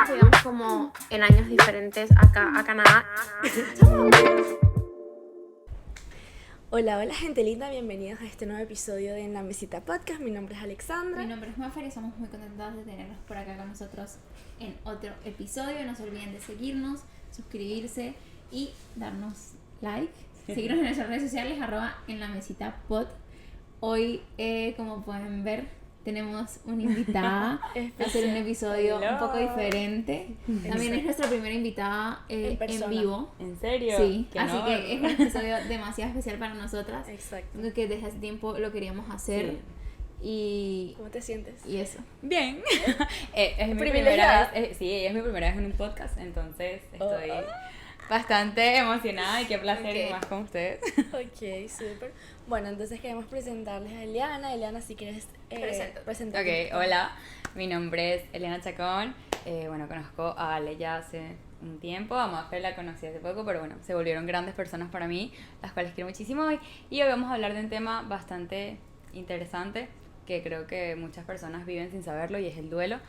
viajamos, digamos, como en años diferentes acá a Canadá. Hola, hola gente linda, bienvenidos a este nuevo episodio de En la Mesita Podcast. Mi nombre es Alexandra. Mi nombre es Mafer y somos muy contentos de tenerlos por acá con nosotros en otro episodio. No se olviden de seguirnos, suscribirse y darnos like. Seguirnos en nuestras redes sociales, @enlamesitapod. Hoy, como pueden ver, tenemos una invitada a hacer un episodio un poco diferente. También es nuestra primera invitada en vivo. ¿En serio? Sí, Qué así honor. que es un episodio demasiado especial para nosotras. Exacto. Que desde hace tiempo lo queríamos hacer. Sí. Y ¿Cómo te sientes? eso. Bien. Es mi Privilegiada. primera vez, sí, es mi primera vez en un podcast, entonces estoy bastante emocionada y qué placer Ok. y más con ustedes. Ok, súper. Bueno, entonces queremos presentarles a Eliana. Eliana, si quieres presentarte. Ok, hola, mi nombre es Eliana Chacón. Bueno, conozco a Ale ya hace un tiempo, a Mafer la conocí hace poco, pero bueno, se volvieron grandes personas para mí, las cuales quiero muchísimo hoy. Y hoy vamos a hablar de un tema bastante interesante que creo que muchas personas viven sin saberlo, y es el duelo,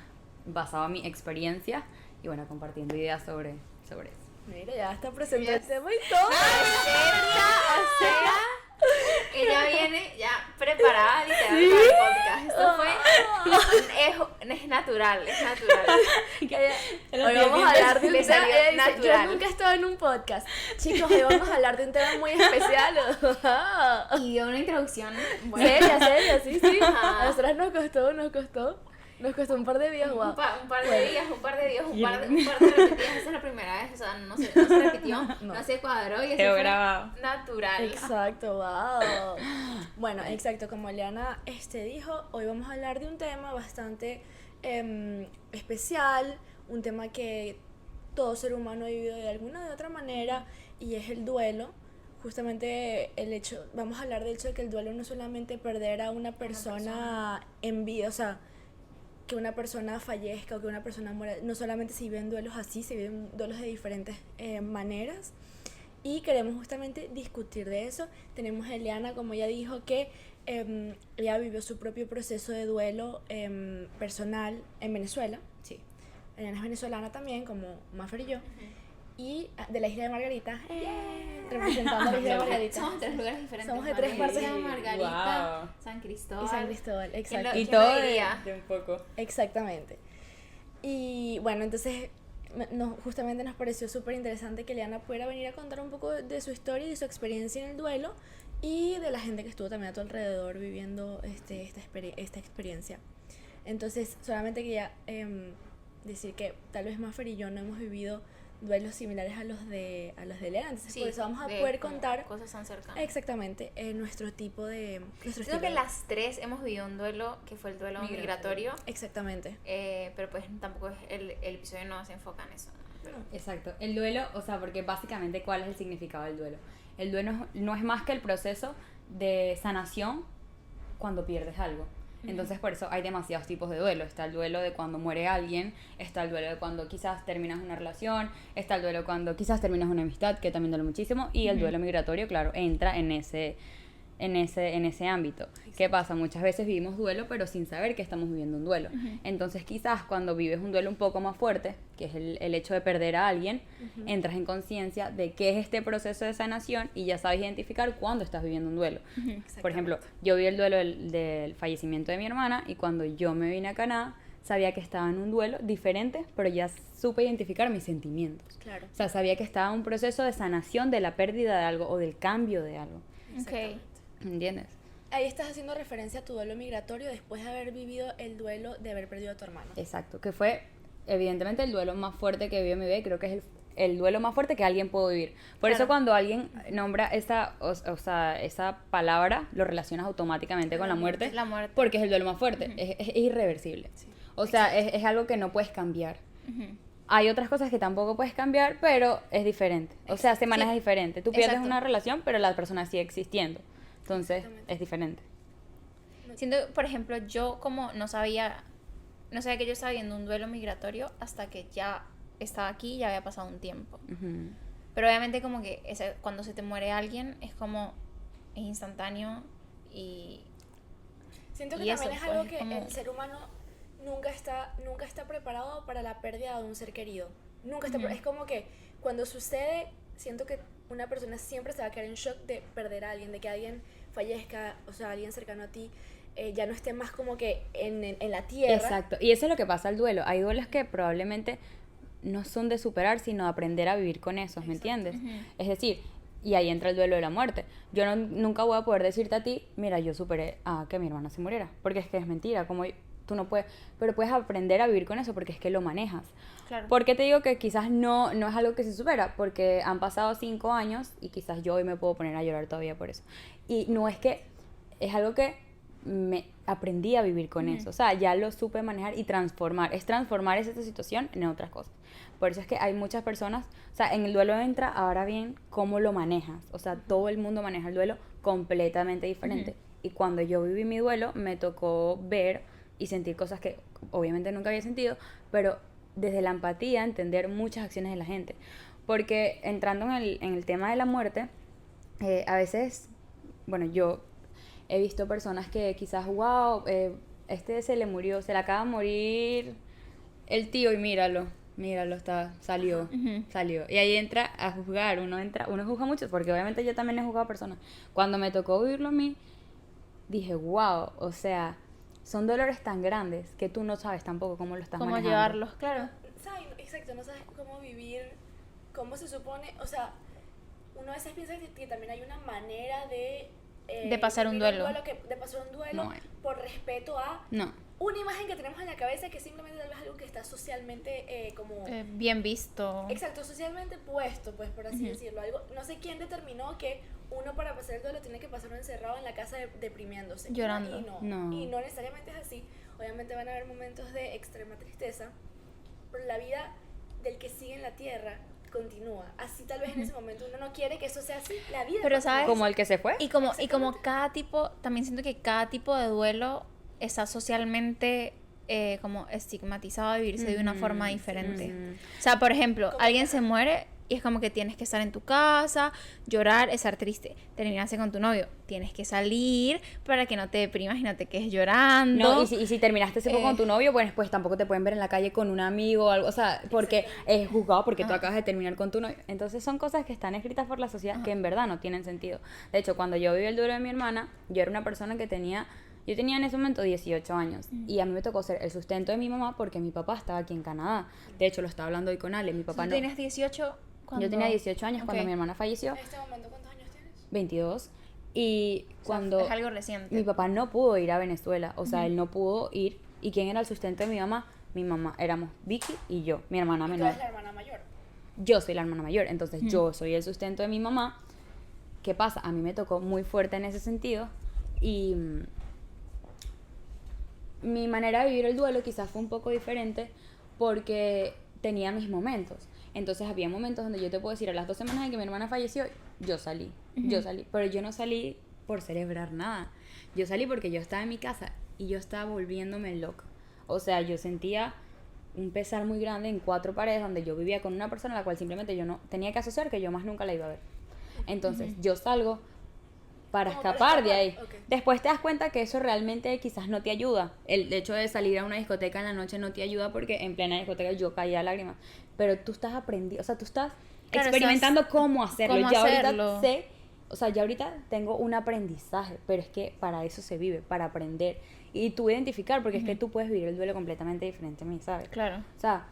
basado en mi experiencia y bueno, compartiendo ideas sobre eso. Mira, ya está presentando muy todo. O sea, ella viene ya preparada literalmente para el podcast. Esto fue es natural. Hoy vamos a hablar de un Le tema. salió Ella dice, natural. yo nunca he estado en un podcast. Chicos, hoy vamos a hablar de un tema muy especial. Y dio una introducción. Seria, sí. Ajá. A nosotras nos costó un par de días, Un guau. par de días, un par de repetidas. Esa es la primera vez, o sea, no se repitió, no se cuadró y eso Quedó fue grabado. natural. Exacto, wow. Bueno, exacto, como Eliana dijo, hoy vamos a hablar de un tema bastante especial, un tema que todo ser humano ha vivido de alguna de otra manera, y es el duelo. Justamente vamos a hablar del hecho de que el duelo no es solamente perder a una persona en vida, o sea, que una persona fallezca o que una persona muera. No solamente se viven duelos así, se viven duelos de diferentes maneras. Y queremos justamente discutir de eso. Tenemos a Eliana, como ella dijo, que ella vivió su propio proceso de duelo personal en Venezuela. Sí. Eliana es venezolana también, como Mafer y yo. Y de la isla de Margarita, representando a la isla de Margarita. Somos de tres lugares diferentes. Somos de tres partes. Margarita, Wow. San Cristóbal. Y San Cristóbal, exacto. Y ¿Quién lo todo diría? de un poco. Exactamente. Y bueno, entonces justamente nos pareció súper interesante que Eliana pudiera venir a contar un poco de su historia y de su experiencia en el duelo, y de la gente que estuvo también a tu alrededor viviendo esta experiencia. Entonces, solamente quería decir que tal vez Mafer y yo no hemos vivido duelos similares a los de Eliana, entonces Sí, por eso vamos a de poder como contar cosas tan cercanas. exactamente nuestro tipo de... Creo que las tres hemos vivido un duelo que fue el duelo migratorio, Exactamente. pero pues tampoco es el episodio no se enfoca en eso, ¿no? Pero Exacto, el duelo, o sea, porque básicamente ¿cuál es el significado del duelo? El duelo no es más que el proceso de sanación cuando pierdes algo. Entonces por eso hay demasiados tipos de duelo. Está el duelo de cuando muere alguien, está el duelo de cuando quizás terminas una relación, está el duelo cuando quizás terminas una amistad, que también duele muchísimo, y el duelo migratorio, claro, entra en ese ámbito. ¿Qué pasa? Muchas veces vivimos duelo pero sin saber que estamos viviendo un duelo. Entonces quizás cuando vives un duelo un poco más fuerte, que es el hecho de perder a alguien, entras en conciencia de qué es este proceso de sanación y ya sabes identificar cuándo estás viviendo un duelo. Por ejemplo, yo vi el duelo del fallecimiento de mi hermana, y cuando yo me vine a Canadá sabía que estaba en un duelo diferente, pero ya supe identificar mis sentimientos. Claro. O sea, sabía que estaba en un proceso de sanación de la pérdida de algo o del cambio de algo. okay. ¿Entiendes? Ahí estás haciendo referencia a tu duelo migratorio después de haber vivido el duelo de haber perdido a tu hermano. Exacto, que fue evidentemente el duelo más fuerte que vivió en mi vida, y creo que es el duelo más fuerte que alguien puede vivir. Por Claro. eso cuando alguien nombra esa palabra, lo relacionas automáticamente con la muerte, porque es el duelo más fuerte, es irreversible. Sí. O sea, es algo que no puedes cambiar. Hay otras cosas que tampoco puedes cambiar, pero es diferente. O sea, se maneja diferente. Tú pierdes Exacto. una relación, pero la persona sigue existiendo. Entonces, Exactamente. es diferente. Siento, por ejemplo, yo como no sabía que yo estaba viendo un duelo migratorio hasta que ya estaba aquí y ya había pasado un tiempo. Ujú. Pero obviamente como que cuando se te muere alguien es instantáneo y Siento que Y también eso, es algo pues, que como- el ser humano nunca está preparado para la pérdida de un ser querido. Nunca está es como que cuando sucede, siento que una persona siempre se va a quedar en shock de perder a alguien, de que alguien fallezca, o sea, alguien cercano a ti, ya no esté más como que en la tierra. Exacto, y eso es lo que pasa al duelo. Hay duelos que probablemente no son de superar, sino aprender a vivir con esos, ¿me entiendes? Es decir, y ahí entra el duelo de la muerte. Yo nunca voy a poder decirte a ti, mira, yo superé a que mi hermana se muriera, porque es que es mentira, como tú no puedes, pero puedes aprender a vivir con eso porque es que lo manejas. Claro. ¿Por qué te digo que quizás no es algo que se supera? Porque han pasado 5 años y quizás yo hoy me puedo poner a llorar todavía por eso. Y no es que, es algo que me aprendí a vivir con eso. O sea, ya lo supe manejar y transformar. Es transformar esa situación en otras cosas. Por eso es que hay muchas personas, o sea, en el duelo entra, ahora bien, cómo lo manejas. O sea, todo el mundo maneja el duelo completamente diferente. Y cuando yo viví mi duelo, me tocó ver y sentir cosas que obviamente nunca había sentido, pero desde la empatía entender muchas acciones de la gente. Porque entrando en el tema de la muerte, a veces, bueno, yo he visto personas que quizás, wow, se le murió, se le acaba de morir el tío y míralo, salió. Y ahí entra a juzgar, uno juzga mucho, porque obviamente yo también he juzgado a personas. Cuando me tocó vivirlo a mí, dije, wow, o sea, son dolores tan grandes que tú no sabes tampoco cómo lo estás manejando. Cómo llevarlos, claro. ¿Sabes? Exacto, no sabes cómo vivir, cómo se supone, o sea, uno a veces piensa que también hay una manera de pasar un duelo. De pasar un duelo No. por respeto a No. una imagen que tenemos en la cabeza que simplemente tal vez algo que está socialmente como... Bien visto. Exacto, socialmente puesto, pues por así decirlo. Algo, no sé quién determinó que uno para pasar el duelo tiene que pasarlo encerrado en la casa deprimiéndose. Llorando. No. Y no necesariamente es así. Obviamente van a haber momentos de extrema tristeza, pero la vida del que sigue en la tierra continúa. Así tal vez en ese momento uno no quiere que eso sea así, la vida. Pero, continúa. ¿sabes? Como el que se fue. Y como cada tipo, también siento que cada tipo de duelo está socialmente como estigmatizado a vivirse de una forma diferente. O sea, por ejemplo, alguien se muere y es como que tienes que estar en tu casa, llorar, estar triste. Terminaste con tu novio, tienes que salir para que no te deprimas y no te quedes llorando. No, y si terminaste ese poco con tu novio, pues tampoco te pueden ver en la calle con un amigo o algo, o sea, porque es juzgado porque tú acabas de terminar con tu novio. Entonces son cosas que están escritas por la sociedad que en verdad no tienen sentido. De hecho, cuando yo viví el duelo de mi hermana, yo era una persona que yo tenía en ese momento 18 años y a mí me tocó ser el sustento de mi mamá porque mi papá estaba aquí en Canadá. De hecho, lo estaba hablando hoy con Ale, mi papá ¿Tú no. tienes 18 cuando... Este Yo tenía 18 años cuando mi hermana falleció. ¿En este momento cuántos años tienes? 22. Y cuando es algo reciente. mi papá no pudo ir a Venezuela, o sea, él no pudo ir. ¿Y quién era el sustento de mi mamá? Mi mamá, éramos Vicky y yo, mi hermana Tú menor. eres la hermana mayor. Yo soy la hermana mayor, entonces yo soy el sustento de mi mamá. ¿Qué pasa? A mí me tocó muy fuerte en ese sentido y mi manera de vivir el duelo quizás fue un poco diferente porque tenía mis momentos. Entonces había momentos donde yo te puedo decir, a las 2 semanas de que mi hermana falleció, yo salí, pero yo no salí por celebrar nada. Yo salí porque yo estaba en mi casa y yo estaba volviéndome loca. O sea, yo sentía un pesar muy grande en 4 paredes donde yo vivía con una persona a la cual simplemente yo no tenía que asociar, que yo más nunca la iba a ver. Entonces yo salgo para Como para escapar de ahí. escapar, ok. Después te das cuenta que eso realmente quizás no te ayuda. El hecho de salir a una discoteca en la noche no te ayuda porque en plena discoteca yo caía a lágrimas. Pero tú estás aprendiendo, o sea, tú estás Claro, experimentando estás- cómo hacerlo. cómo Ya hacerlo. ahorita sé, o sea, ya ahorita tengo un aprendizaje, pero es que para eso se vive, para aprender. Y tú identificar, porque es que tú puedes vivir el duelo completamente diferente a mí, ¿sabes? Claro. O sea,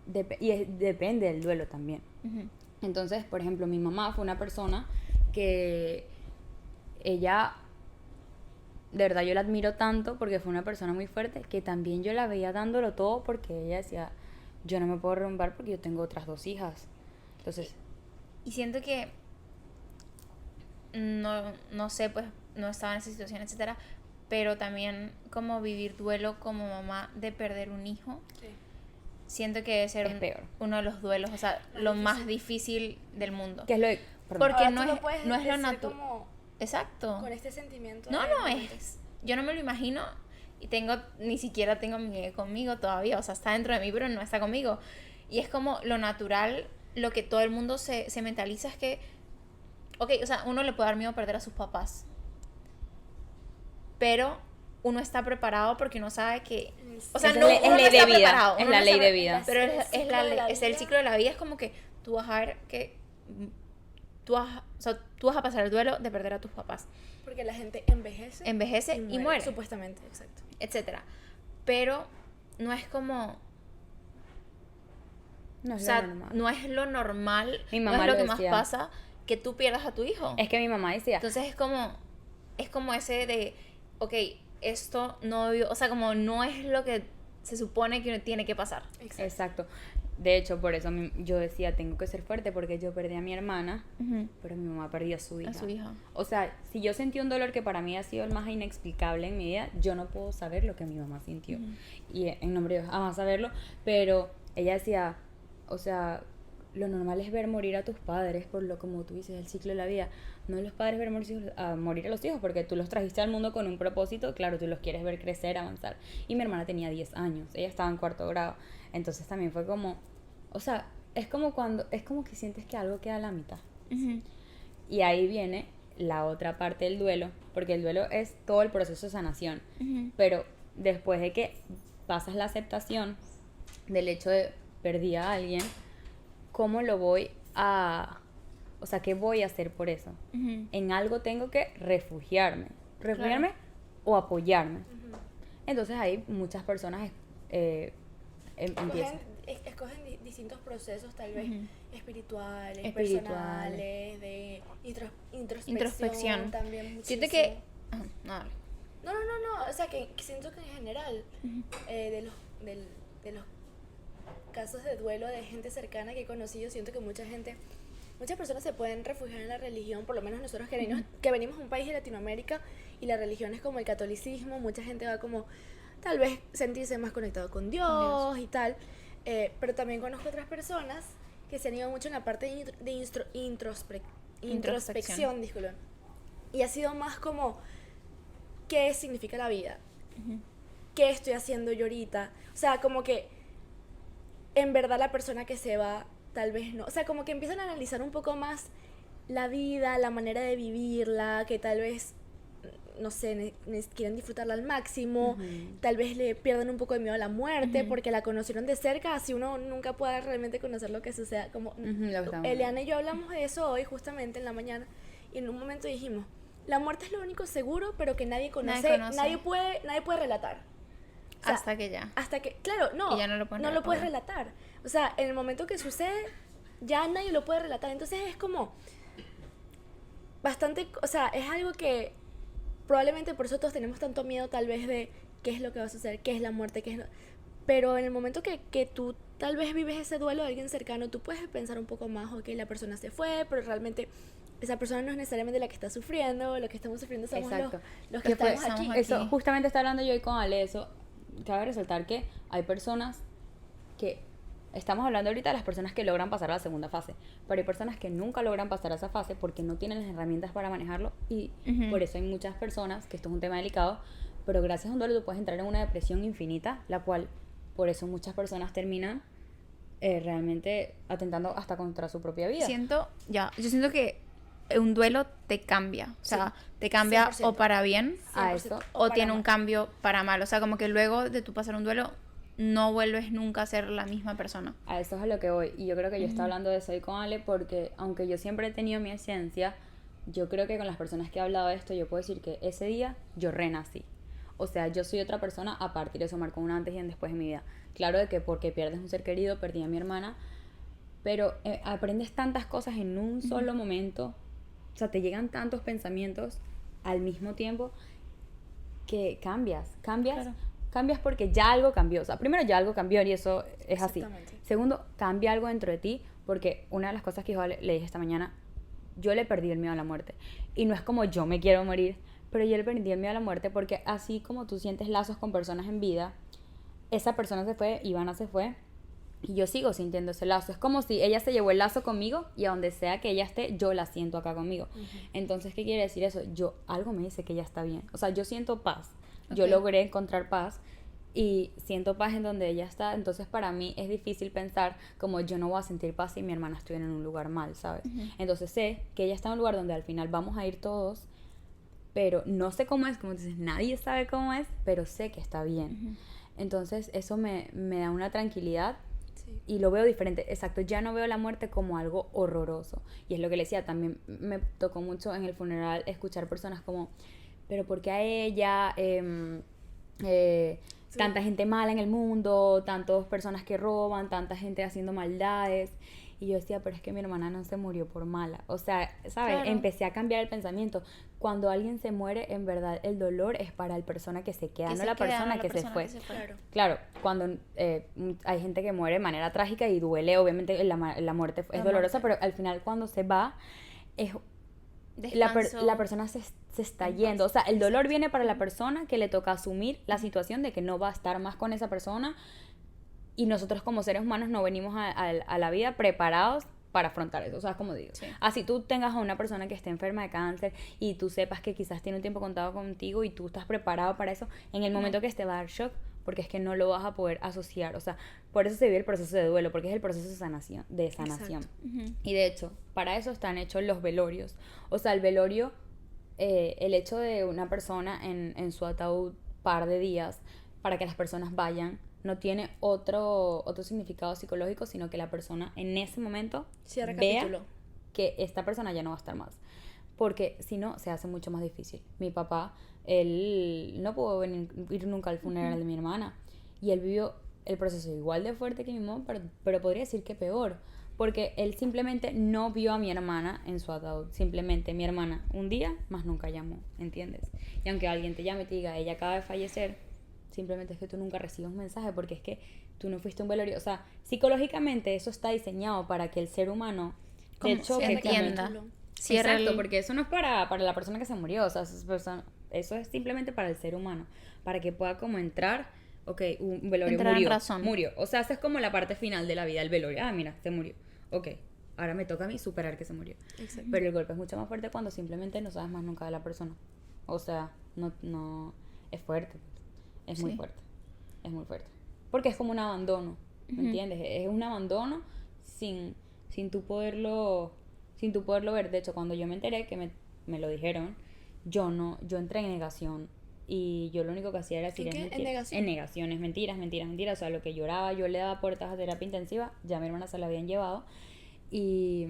depende del duelo también. Entonces, por ejemplo, mi mamá fue una persona que ella, de verdad yo la admiro tanto porque fue una persona muy fuerte, que también yo la veía dándolo todo porque ella decía, yo no me puedo derrumbar porque yo tengo otras 2 hijas. Entonces, Y siento que no sé, pues no estaba en esa situación, etcétera, pero también como vivir duelo como mamá de perder un hijo, Sí. siento que debe ser Es peor. uno de los duelos, o sea, Más lo difícil. más difícil del mundo. ¿qué es lo de, perdón. Porque Ahora no tú es- puedes no es lo decir natural. como Exacto. con este sentimiento. No, de no momento. es. Yo no me lo imagino y ni siquiera tengo a mi bebé conmigo todavía, o sea, está dentro de mí, pero no está conmigo. Y es como lo natural, lo que todo el mundo se mentaliza es que, ok, o sea, uno le puede dar miedo a perder a sus papás, pero uno está preparado porque uno sabe que, o sea, Es no, ley- es uno no ley de está vida, preparado, es uno la no ley está de pre- vida. pero El es ciclo la de ley, la es el vida. ciclo de la vida, es como que tú vas a ver que o sea, tú vas a pasar el duelo de perder a tus papás, Porque la gente envejece y muere, supuestamente, exacto. etcétera. Pero no es como, No o es sea, lo normal. no es lo normal, Mi no mamá es lo lo que más decía. pasa que tú pierdas a tu hijo. Es que mi mamá decía, Entonces es como ese de, ok, esto no, o sea, como no es lo que se supone que tiene que pasar. exacto. De hecho, por eso yo decía, tengo que ser fuerte porque yo perdí a mi hermana, pero mi mamá perdió a su hija. A su hija. O sea, si yo sentí un dolor que para mí ha sido el más inexplicable en mi vida, yo no puedo saber lo que mi mamá sintió. Y en nombre de Dios, jamás saberlo, pero ella decía, o sea, lo normal es ver morir a tus padres, por lo como tú dices, el ciclo de la vida. No los padres ver morir a los hijos, porque tú los trajiste al mundo con un propósito, claro, tú los quieres ver crecer, avanzar. Y mi hermana tenía 10 años, ella estaba en 4º grado. Entonces también fue como, o sea, es como que sientes que algo queda a la mitad. Y ahí viene la otra parte del duelo, porque el duelo es todo el proceso de sanación. Pero después de que pasas la aceptación del hecho de perdí a alguien, ¿cómo lo voy a... O sea, ¿qué voy a hacer por eso? En algo tengo que refugiarme. Refugiarme o apoyarme. Entonces ahí muchas personas empiezan. Escogen distintos procesos, tal vez espirituales, Espirituales. personales, de Introspección. también Siento muchísimo. que... Ajá, no, dale. No, o sea, que siento que en general, de los casos de duelo de gente cercana que he conocido, siento que muchas personas se pueden refugiar en la religión, por lo menos nosotros que venimos de un país de Latinoamérica y la religión es como el catolicismo, mucha gente va como tal vez sentirse más conectado con Dios y tal, pero también conozco otras personas que se han ido mucho en la parte de introspección, disculpen, y ha sido más como qué significa la vida, qué estoy haciendo yo ahorita, o sea, como que en verdad la persona que se va tal vez no, o sea, como que empiezan a analizar un poco más la vida, la manera de vivirla, que tal vez, no sé, quieren disfrutarla al máximo, tal vez le pierden un poco de miedo a la muerte porque la conocieron de cerca, así uno nunca puede realmente conocer lo que suceda, como Eliana y yo hablamos de eso hoy justamente en la mañana y en un momento dijimos, la muerte es lo único seguro, pero que nadie conoce. Nadie puede relatar. O sea, hasta que, claro, Y ya no lo puedes relatar. O sea, en el momento que sucede, ya nadie lo puede relatar. Entonces es como bastante, o sea, es algo que probablemente por eso todos tenemos tanto miedo tal vez de qué es lo que va a suceder, qué es la muerte, pero en el momento que tú tal vez vives ese duelo de alguien cercano, tú puedes pensar un poco más, ok, la persona se fue, pero realmente esa persona no es necesariamente la que está sufriendo, lo que estamos sufriendo somos los que estamos aquí. Eso, justamente está hablando yo hoy con Ale, eso, cabe resaltar que hay personas que, estamos hablando ahorita de las personas que logran pasar a la segunda fase, pero hay personas que nunca logran pasar a esa fase porque no tienen las herramientas para manejarlo y por eso hay muchas personas, que esto es un tema delicado, pero gracias a un duelo tú puedes entrar en una depresión infinita, la cual, por eso muchas personas terminan realmente atentando hasta contra su propia vida. Yo siento que un duelo te cambia, o sea, te cambia 100%. o para bien A eso, o tiene un cambio para mal, o sea, como que luego de tú pasar un duelo no vuelves nunca a ser la misma persona. a eso es a lo que voy. Y yo creo que yo estaba hablando de eso hoy con Ale porque aunque yo siempre he tenido mi esencia, yo creo que con las personas que he hablado de esto, yo puedo decir que ese día yo renací. O sea, yo soy otra persona a partir de eso, marcó un antes y un después en mi vida. Claro de que porque pierdes un ser querido, perdí a mi hermana, pero aprendes tantas cosas en un solo momento, o sea, te llegan tantos pensamientos al mismo tiempo que cambias. Claro. Cambias porque ya algo cambió. O sea, primero ya algo cambió y eso es así. Exactamente. Segundo, cambia algo dentro de ti porque una de las cosas que yo le dije esta mañana, yo le perdí el miedo a la muerte. Y no es como yo me quiero morir, pero yo le perdí el miedo a la muerte porque así como tú sientes lazos con personas en vida, esa persona se fue, Ivana se fue, y yo sigo sintiendo ese lazo. Es como si ella se llevó el lazo conmigo y a donde sea que ella esté, yo la siento acá conmigo. Entonces, ¿qué quiere decir eso? Algo me dice que ella está bien. O sea, yo siento paz. Yo logré encontrar paz y siento paz en donde ella está. Entonces, para mí es difícil pensar como yo no voy a sentir paz si mi hermana estuviera en un lugar mal, ¿sabes? Entonces, sé que ella está en un lugar donde al final vamos a ir todos pero no sé cómo es, como dices, nadie sabe cómo es, pero sé que está bien. Entonces eso me da una tranquilidad Sí. y lo veo diferente. Exacto, ya no veo la muerte como algo horroroso. Y es lo que le decía, también me tocó mucho en el funeral escuchar personas como, pero ¿por qué a ella? Tanta gente mala en el mundo, tantas personas que roban, tanta gente haciendo maldades. Y yo decía, pero es que mi hermana no se murió por mala. O sea, ¿sabes? Claro. Empecé a cambiar el pensamiento. Cuando alguien se muere, en verdad, el dolor es para la persona que se queda, Que no se la queda, persona no la que se persona fue. que se fue. Claro. Claro, cuando hay gente que muere de manera trágica y duele, obviamente la muerte es La dolorosa, muerte. pero al final cuando se va, es la persona se está en yendo. O paz. sea, el dolor viene para la persona que le toca asumir la situación de que no va a estar más con esa persona, y nosotros como seres humanos no venimos a la vida preparados para afrontar eso. O sea, como digo, Sí. así tú tengas a una persona que esté enferma de cáncer y tú sepas que quizás tiene un tiempo contado contigo y tú estás preparado para eso, en el momento que te va a dar shock, porque es que no lo vas a poder asociar. O sea, por eso se vive el proceso de duelo, porque es el proceso de sanación. Exacto. Y de hecho, para eso están hechos los velorios. O sea, el velorio, el hecho de una persona en su ataúd par de días para que las personas vayan, no tiene otro significado psicológico, sino que la persona en ese momento Cierra vea capítulo. que esta persona ya no va a estar más. Porque si no, se hace mucho más difícil. Mi papá, él no pudo ir nunca al funeral de mi hermana. Y él vivió el proceso igual de fuerte que mi mamá, pero podría decir que peor. Porque él simplemente no vio a mi hermana en su ataúd. Simplemente mi hermana un día, más nunca llamó, ¿entiendes? Y aunque alguien te llame y te diga, ella acaba de fallecer, simplemente es que tú nunca recibes un mensaje, porque es que tú no fuiste a un velorio. O sea, psicológicamente eso está diseñado para que el ser humano Como de choque se entienda. capítulo. Cierra Exacto, el- porque eso no es para la persona que se murió. O sea, eso es simplemente para el ser humano, para que pueda como entrar, ok, un velorio Entrar en murió, razón. murió. O sea, esa es como la parte final de la vida, el velorio. Ah, mira, se murió. Ok, ahora me toca a mí superar que se murió. Exacto. Pero el golpe es mucho más fuerte cuando simplemente no sabes más nunca de la persona. O sea, no es fuerte. Es muy Sí. fuerte. Es muy fuerte. Porque es como un abandono, ¿me entiendes? Es un abandono sin tú poderlo ver. De hecho, cuando yo me enteré que me lo dijeron, yo entré en negación. Y yo lo único que hacía era decir, ¿En qué? es ¿En mentira. negación? En negaciones, mentiras. O sea, lo que lloraba, yo le daba puertas a terapia intensiva, ya mi hermana se la habían llevado. Y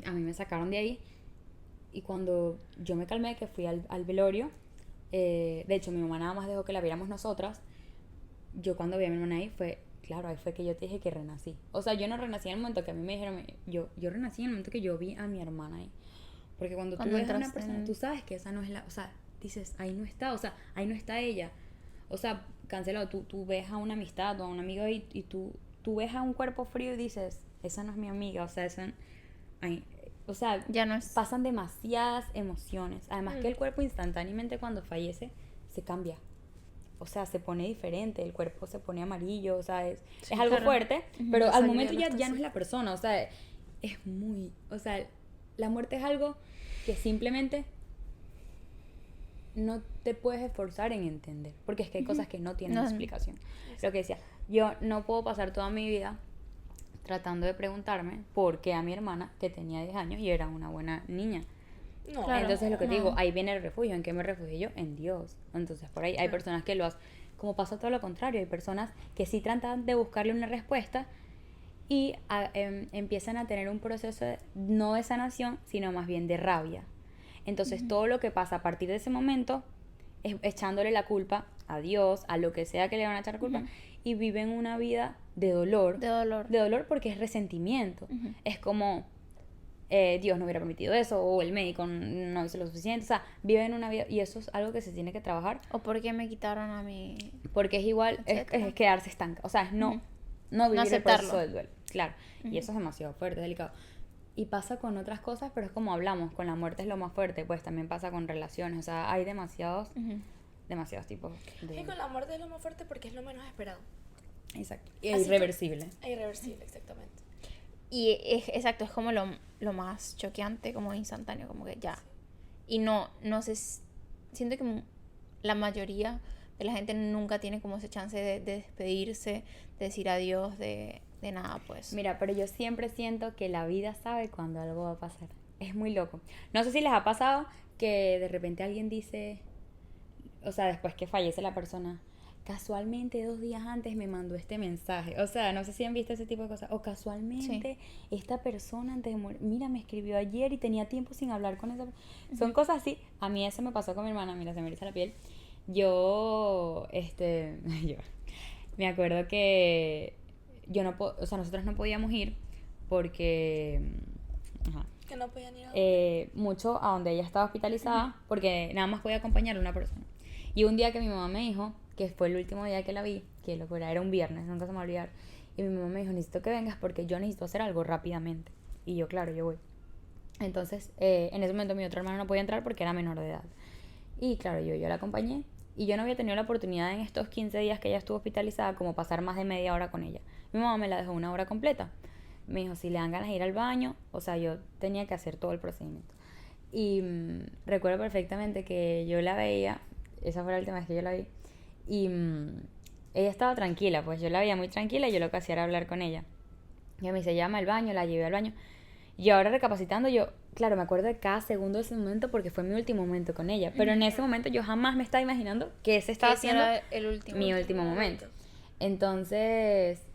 a mí me sacaron de ahí. Y cuando yo me calmé, que fui al velorio, de hecho mi mamá nada más dejó que la viéramos nosotras. Yo cuando vi a mi hermana ahí claro, ahí fue que yo te dije que renací. O sea, yo no renací en el momento que a mí me dijeron, yo renací en el momento que yo vi a mi hermana ahí. Porque cuando tú Cuando ves a una entraste persona, en- tú sabes que esa no es o sea, dices, ahí no está, o sea, ahí no está ella. O sea, cancelado, tú ves a una amistad o a un amigo ahí y tú ves a un cuerpo frío y dices, esa no es mi amiga, o sea, o sea, Ya no es. pasan demasiadas emociones. Además que el cuerpo instantáneamente cuando fallece se cambia. O sea, se pone diferente, el cuerpo se pone amarillo, o sea, es algo claro. fuerte, pero La al sangre momento no ya está no así. es la persona, o sea, es muy, o sea, la muerte es algo que simplemente no te puedes esforzar en entender, porque es que hay cosas que no tienen No. explicación. Lo que decía, yo no puedo pasar toda mi vida tratando de preguntarme por qué a mi hermana, que tenía 10 años y era una buena niña. No. Claro. Entonces lo que te No. digo, ahí viene el refugio. ¿En qué me refugié yo? En Dios. Entonces por ahí hay personas que lo hacen, como pasa todo lo contrario, hay personas que sí tratan de buscarle una respuesta y empiezan a tener un proceso no de sanación, sino más bien de rabia. Entonces todo lo que pasa a partir de ese momento es echándole la culpa a Dios, a lo que sea que le van a echar la culpa, y viven una vida de dolor. De dolor. De dolor porque es resentimiento. Es como Dios no hubiera permitido eso, o el médico no hizo lo suficiente. O sea, viven una vida, y eso es algo que se tiene que trabajar, ¿O por qué me quitaron a mi...? porque es igual, Etcétera. es quedarse estanca. O sea, es no vivir el aceptarlo. proceso del duelo. Claro. Y eso es demasiado fuerte, delicado. Y pasa con otras cosas, pero es como hablamos, con la muerte es lo más fuerte, pues también pasa con relaciones. O sea, hay demasiados tipos Y con la muerte es lo más fuerte porque es lo menos esperado. Exacto. Y Así es irreversible. Es irreversible, exactamente. Y exacto, es como lo más choqueante, como instantáneo, como que ya. Y no sé, siento que la mayoría de la gente nunca tiene como ese chance de despedirse, de decir adiós, de nada, pues. Mira, pero yo siempre siento que la vida sabe cuando algo va a pasar. Es muy loco. No sé si les ha pasado que de repente alguien dice, o sea, después que fallece la persona, casualmente 2 días antes me mandó este mensaje. O sea, no sé si han visto ese tipo de cosas. O casualmente esta persona antes de morir, mira, me escribió ayer y tenía tiempo sin hablar con esa. Son cosas así. A mí eso me pasó con mi hermana, mira, se me eriza la piel. Yo, yo me acuerdo que yo no, o sea, nosotros no podíamos ir porque, ajá, Que no podían ir a... mucho a donde ella estaba hospitalizada, porque nada más podía acompañar a una persona. Y un día que mi mamá me dijo, que fue el último día que la vi, que locura, era un viernes, nunca se me va a olvidar, y mi mamá me dijo, necesito que vengas porque yo necesito hacer algo rápidamente. Y yo, claro, yo voy. Entonces, en ese momento mi otra hermana no podía entrar porque era menor de edad. Y claro, yo la acompañé. Y yo no había tenido la oportunidad en estos 15 días que ella estuvo hospitalizada como pasar más de media hora con ella. Mi mamá me la dejó 1 hora completa. Me dijo, si le dan ganas de ir al baño, o sea, yo tenía que hacer todo el procedimiento. Y recuerdo perfectamente que yo la veía, esa fue la última vez que yo la vi, y ella estaba tranquila, pues yo la veía muy tranquila y yo lo que hacía era hablar con ella. Y a mí se llama al baño, la llevé al baño. Y ahora recapacitando, yo, claro, me acuerdo de cada segundo de ese momento porque fue mi último momento con ella. Pero en ese momento yo jamás me estaba imaginando que ese estaba siendo el último. mi último momento. Entonces,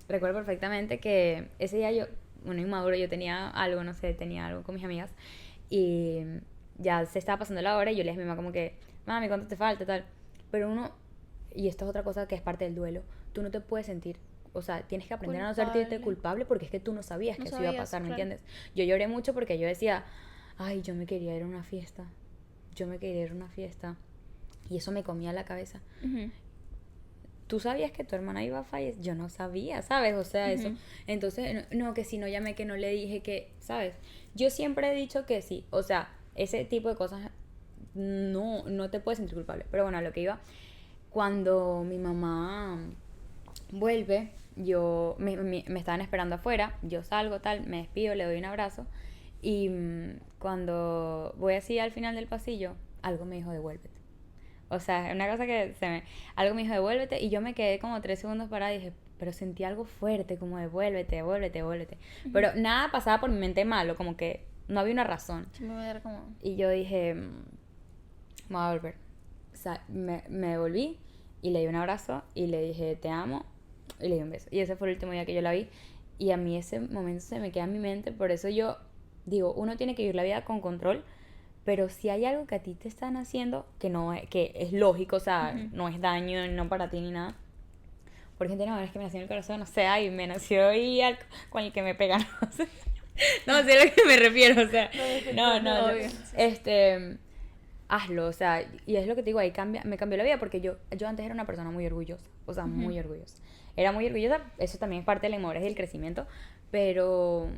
recuerdo perfectamente que ese día yo, bueno, inmaduro, yo tenía algo, no sé, tenía algo con mis amigas. Y ya se estaba pasando la hora y yo le dije a mi mamá como que, mami, ¿cuánto te falta? Tal. Pero uno, y esto es otra cosa que es parte del duelo, tú no te puedes sentir, o sea, tienes que aprender a no sentirte culpable porque es que tú no sabías que eso iba a pasar, ¿me entiendes? Yo lloré mucho porque yo decía, ay, yo me quería ir a una fiesta, y eso me comía la cabeza. ¿Tú sabías que tu hermana iba a fallecer? Yo no sabía, ¿sabes? O sea, eso. Entonces, no, que si no llamé, que no le dije, que, ¿sabes? Yo siempre he dicho que sí, o sea, ese tipo de cosas no te puedes sentir culpable. Pero bueno, a lo que iba, cuando mi mamá vuelve, me estaban esperando afuera, yo salgo, tal, me despido, le doy un abrazo, y cuando voy así al final del pasillo, algo me dijo, devuélvete. O sea, una cosa que algo me dijo, devuélvete, y yo me quedé como 3 segundos parada y dije, pero sentí algo fuerte, como devuélvete. Pero nada pasaba por mi mente malo, como que no había una razón. Sí, me voy a dar como... Y yo dije, me voy a volver. O sea, me devolví y le di un abrazo y le dije, te amo, y le di un beso. Y ese fue el último día que yo la vi. Y a mí ese momento se me queda en mi mente, por eso yo digo, uno tiene que vivir la vida con control. Pero si hay algo que a ti te están haciendo que es lógico, o sea, no es daño, no para ti ni nada. Por gente, no, es que me nació en el corazón, o sea, y me nació y con el que me pegan. No sé a lo que me refiero, o sea, no. Hazlo, o sea, y es lo que te digo, ahí me cambió la vida porque yo antes era una persona muy orgullosa, o sea, muy orgullosa. Era muy orgullosa, eso también es parte de la inmadurez y del crecimiento, pero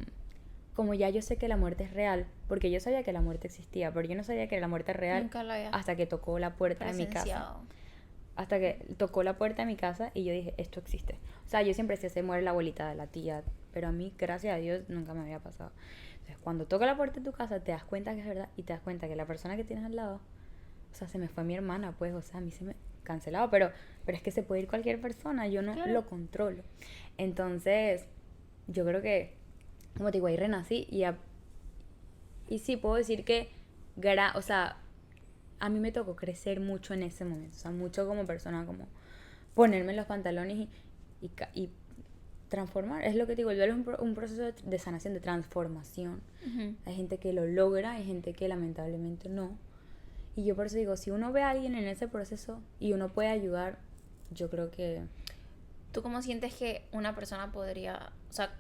como ya yo sé que la muerte es real, porque yo sabía que la muerte existía, pero yo no sabía que la muerte es real hasta que tocó la puerta de mi casa. Hasta que tocó la puerta de mi casa y yo dije, esto existe. O sea, yo siempre decía, se muere la abuelita de la tía, pero a mí, gracias a Dios, nunca me había pasado. Entonces, cuando toca la puerta de tu casa, te das cuenta que es verdad y te das cuenta que la persona que tienes al lado, o sea, se me fue mi hermana, pues, o sea, a mí se me cancelaba, pero es que se puede ir cualquier persona, yo no lo controlo. Entonces, yo creo que, como te digo, ahí renací y sí, puedo decir que, o sea, a mí me tocó crecer mucho en ese momento, o sea, mucho como persona, como ponerme los pantalones y transformar. Es lo que te digo, el duelo es un proceso de sanación, de transformación. Hay gente que lo logra, hay gente que lamentablemente no. Y yo por eso digo, si uno ve a alguien en ese proceso y uno puede ayudar, yo creo que... ¿Tú cómo sientes que una persona podría, o sea,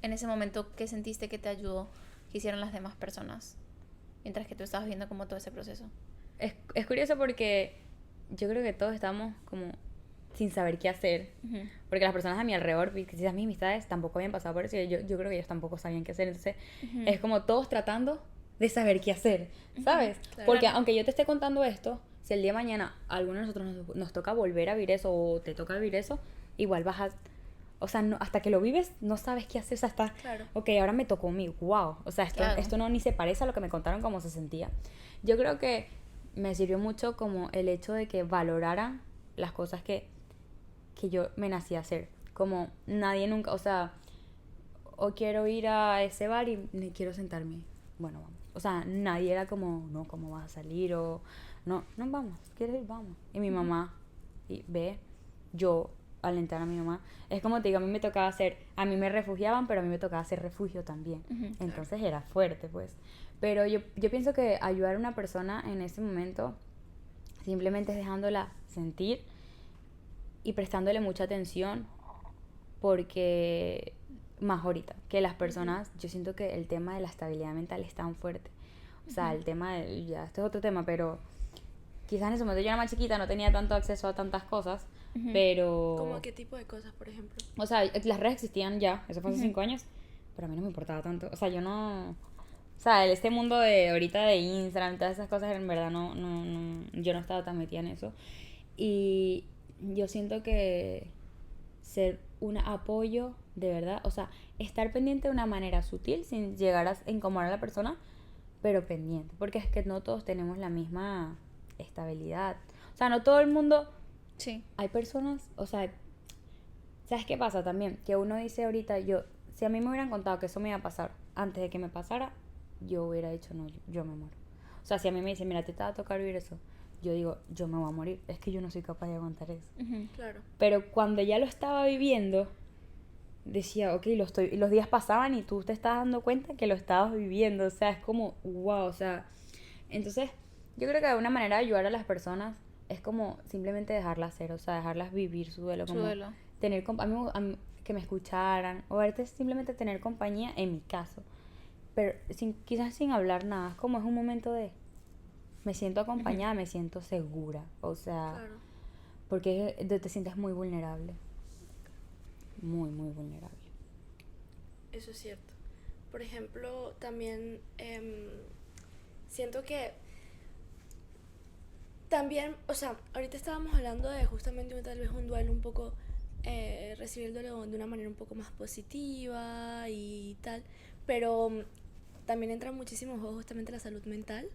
en ese momento, qué sentiste que te ayudó, que hicieron las demás personas, mientras que tú estabas viendo como todo ese proceso? Es curioso porque yo creo que todos estamos como sin saber qué hacer, porque las personas a mi alrededor, quizás mis amistades, tampoco habían pasado por eso, y yo creo que ellos tampoco sabían qué hacer, entonces es como todos tratando de saber qué hacer, ¿sabes? Claro. Porque aunque yo te esté contando esto, si el día de mañana a alguno de nosotros nos toca volver a vivir eso o te toca vivir eso, igual vas a... O sea, no, hasta que lo vives no sabes qué hacer, o sea, está... Claro. Ok, ahora me tocó a mí, wow. O sea, esto no ni se parece a lo que me contaron cómo se sentía. Yo creo que me sirvió mucho como el hecho de que valoraran las cosas que yo me nací a hacer. Como nadie nunca, o sea, o quiero ir a ese bar y quiero sentarme. Bueno, vamos. o sea, nadie era como, no, ¿cómo vas a salir? O, no, no, vamos, ¿quieres ir? Vamos. Y mi mamá, y ve, yo, alentar a mi mamá, es como te digo, a mí me tocaba hacer, a mí me refugiaban, pero a mí me tocaba hacer refugio también. Entonces era fuerte, pues. Pero yo pienso que ayudar a una persona en ese momento simplemente es dejándola sentir y prestándole mucha atención, porque más ahorita que las personas, yo siento que el tema de la estabilidad mental es tan fuerte. O sea, el tema de, ya, este es otro tema, pero quizás en ese momento yo era más chiquita, no tenía tanto acceso a tantas cosas, pero... ¿Cómo qué tipo de cosas, por ejemplo? O sea, las redes existían ya, eso fue hace 5 años, pero a mí no me importaba tanto. O sea, yo no... O sea, este mundo de ahorita de Instagram, todas esas cosas, en verdad yo no estaba tan metida en eso. Y yo siento que ser un apoyo, de verdad, o sea, estar pendiente de una manera sutil, sin llegar a incomodar a la persona, pero pendiente, porque es que no todos tenemos la misma estabilidad. O sea, no todo el mundo... Sí. Hay personas, o sea, ¿sabes qué pasa también? Que uno dice ahorita, si a mí me hubieran contado que eso me iba a pasar antes de que me pasara, yo hubiera dicho, no, yo me muero. O sea, si a mí me dicen, mira, te va a tocar vivir eso, yo digo, yo me voy a morir. Es que yo no soy capaz de aguantar eso. Claro. Pero cuando ya lo estaba viviendo, decía, ok, los días pasaban y tú te estás dando cuenta que lo estabas viviendo. O sea, es como, wow, o sea. Entonces, yo creo que una manera de ayudar a las personas es como simplemente dejarlas ser, o sea, dejarlas vivir su duelo. Su Como duelo. tener a mí, que me escucharan, o a veces simplemente tener compañía, en mi caso. Pero quizás sin hablar nada, es como es un momento de... Me siento acompañada, me siento segura, o sea... Claro. Porque te sientes muy vulnerable. Muy, muy vulnerable. Eso es cierto. Por ejemplo, también siento que también, o sea, ahorita estábamos hablando de justamente tal vez un duelo un poco, recibir el duelo de una manera un poco más positiva y tal, pero también entra muchísimo en juego justamente la salud mental,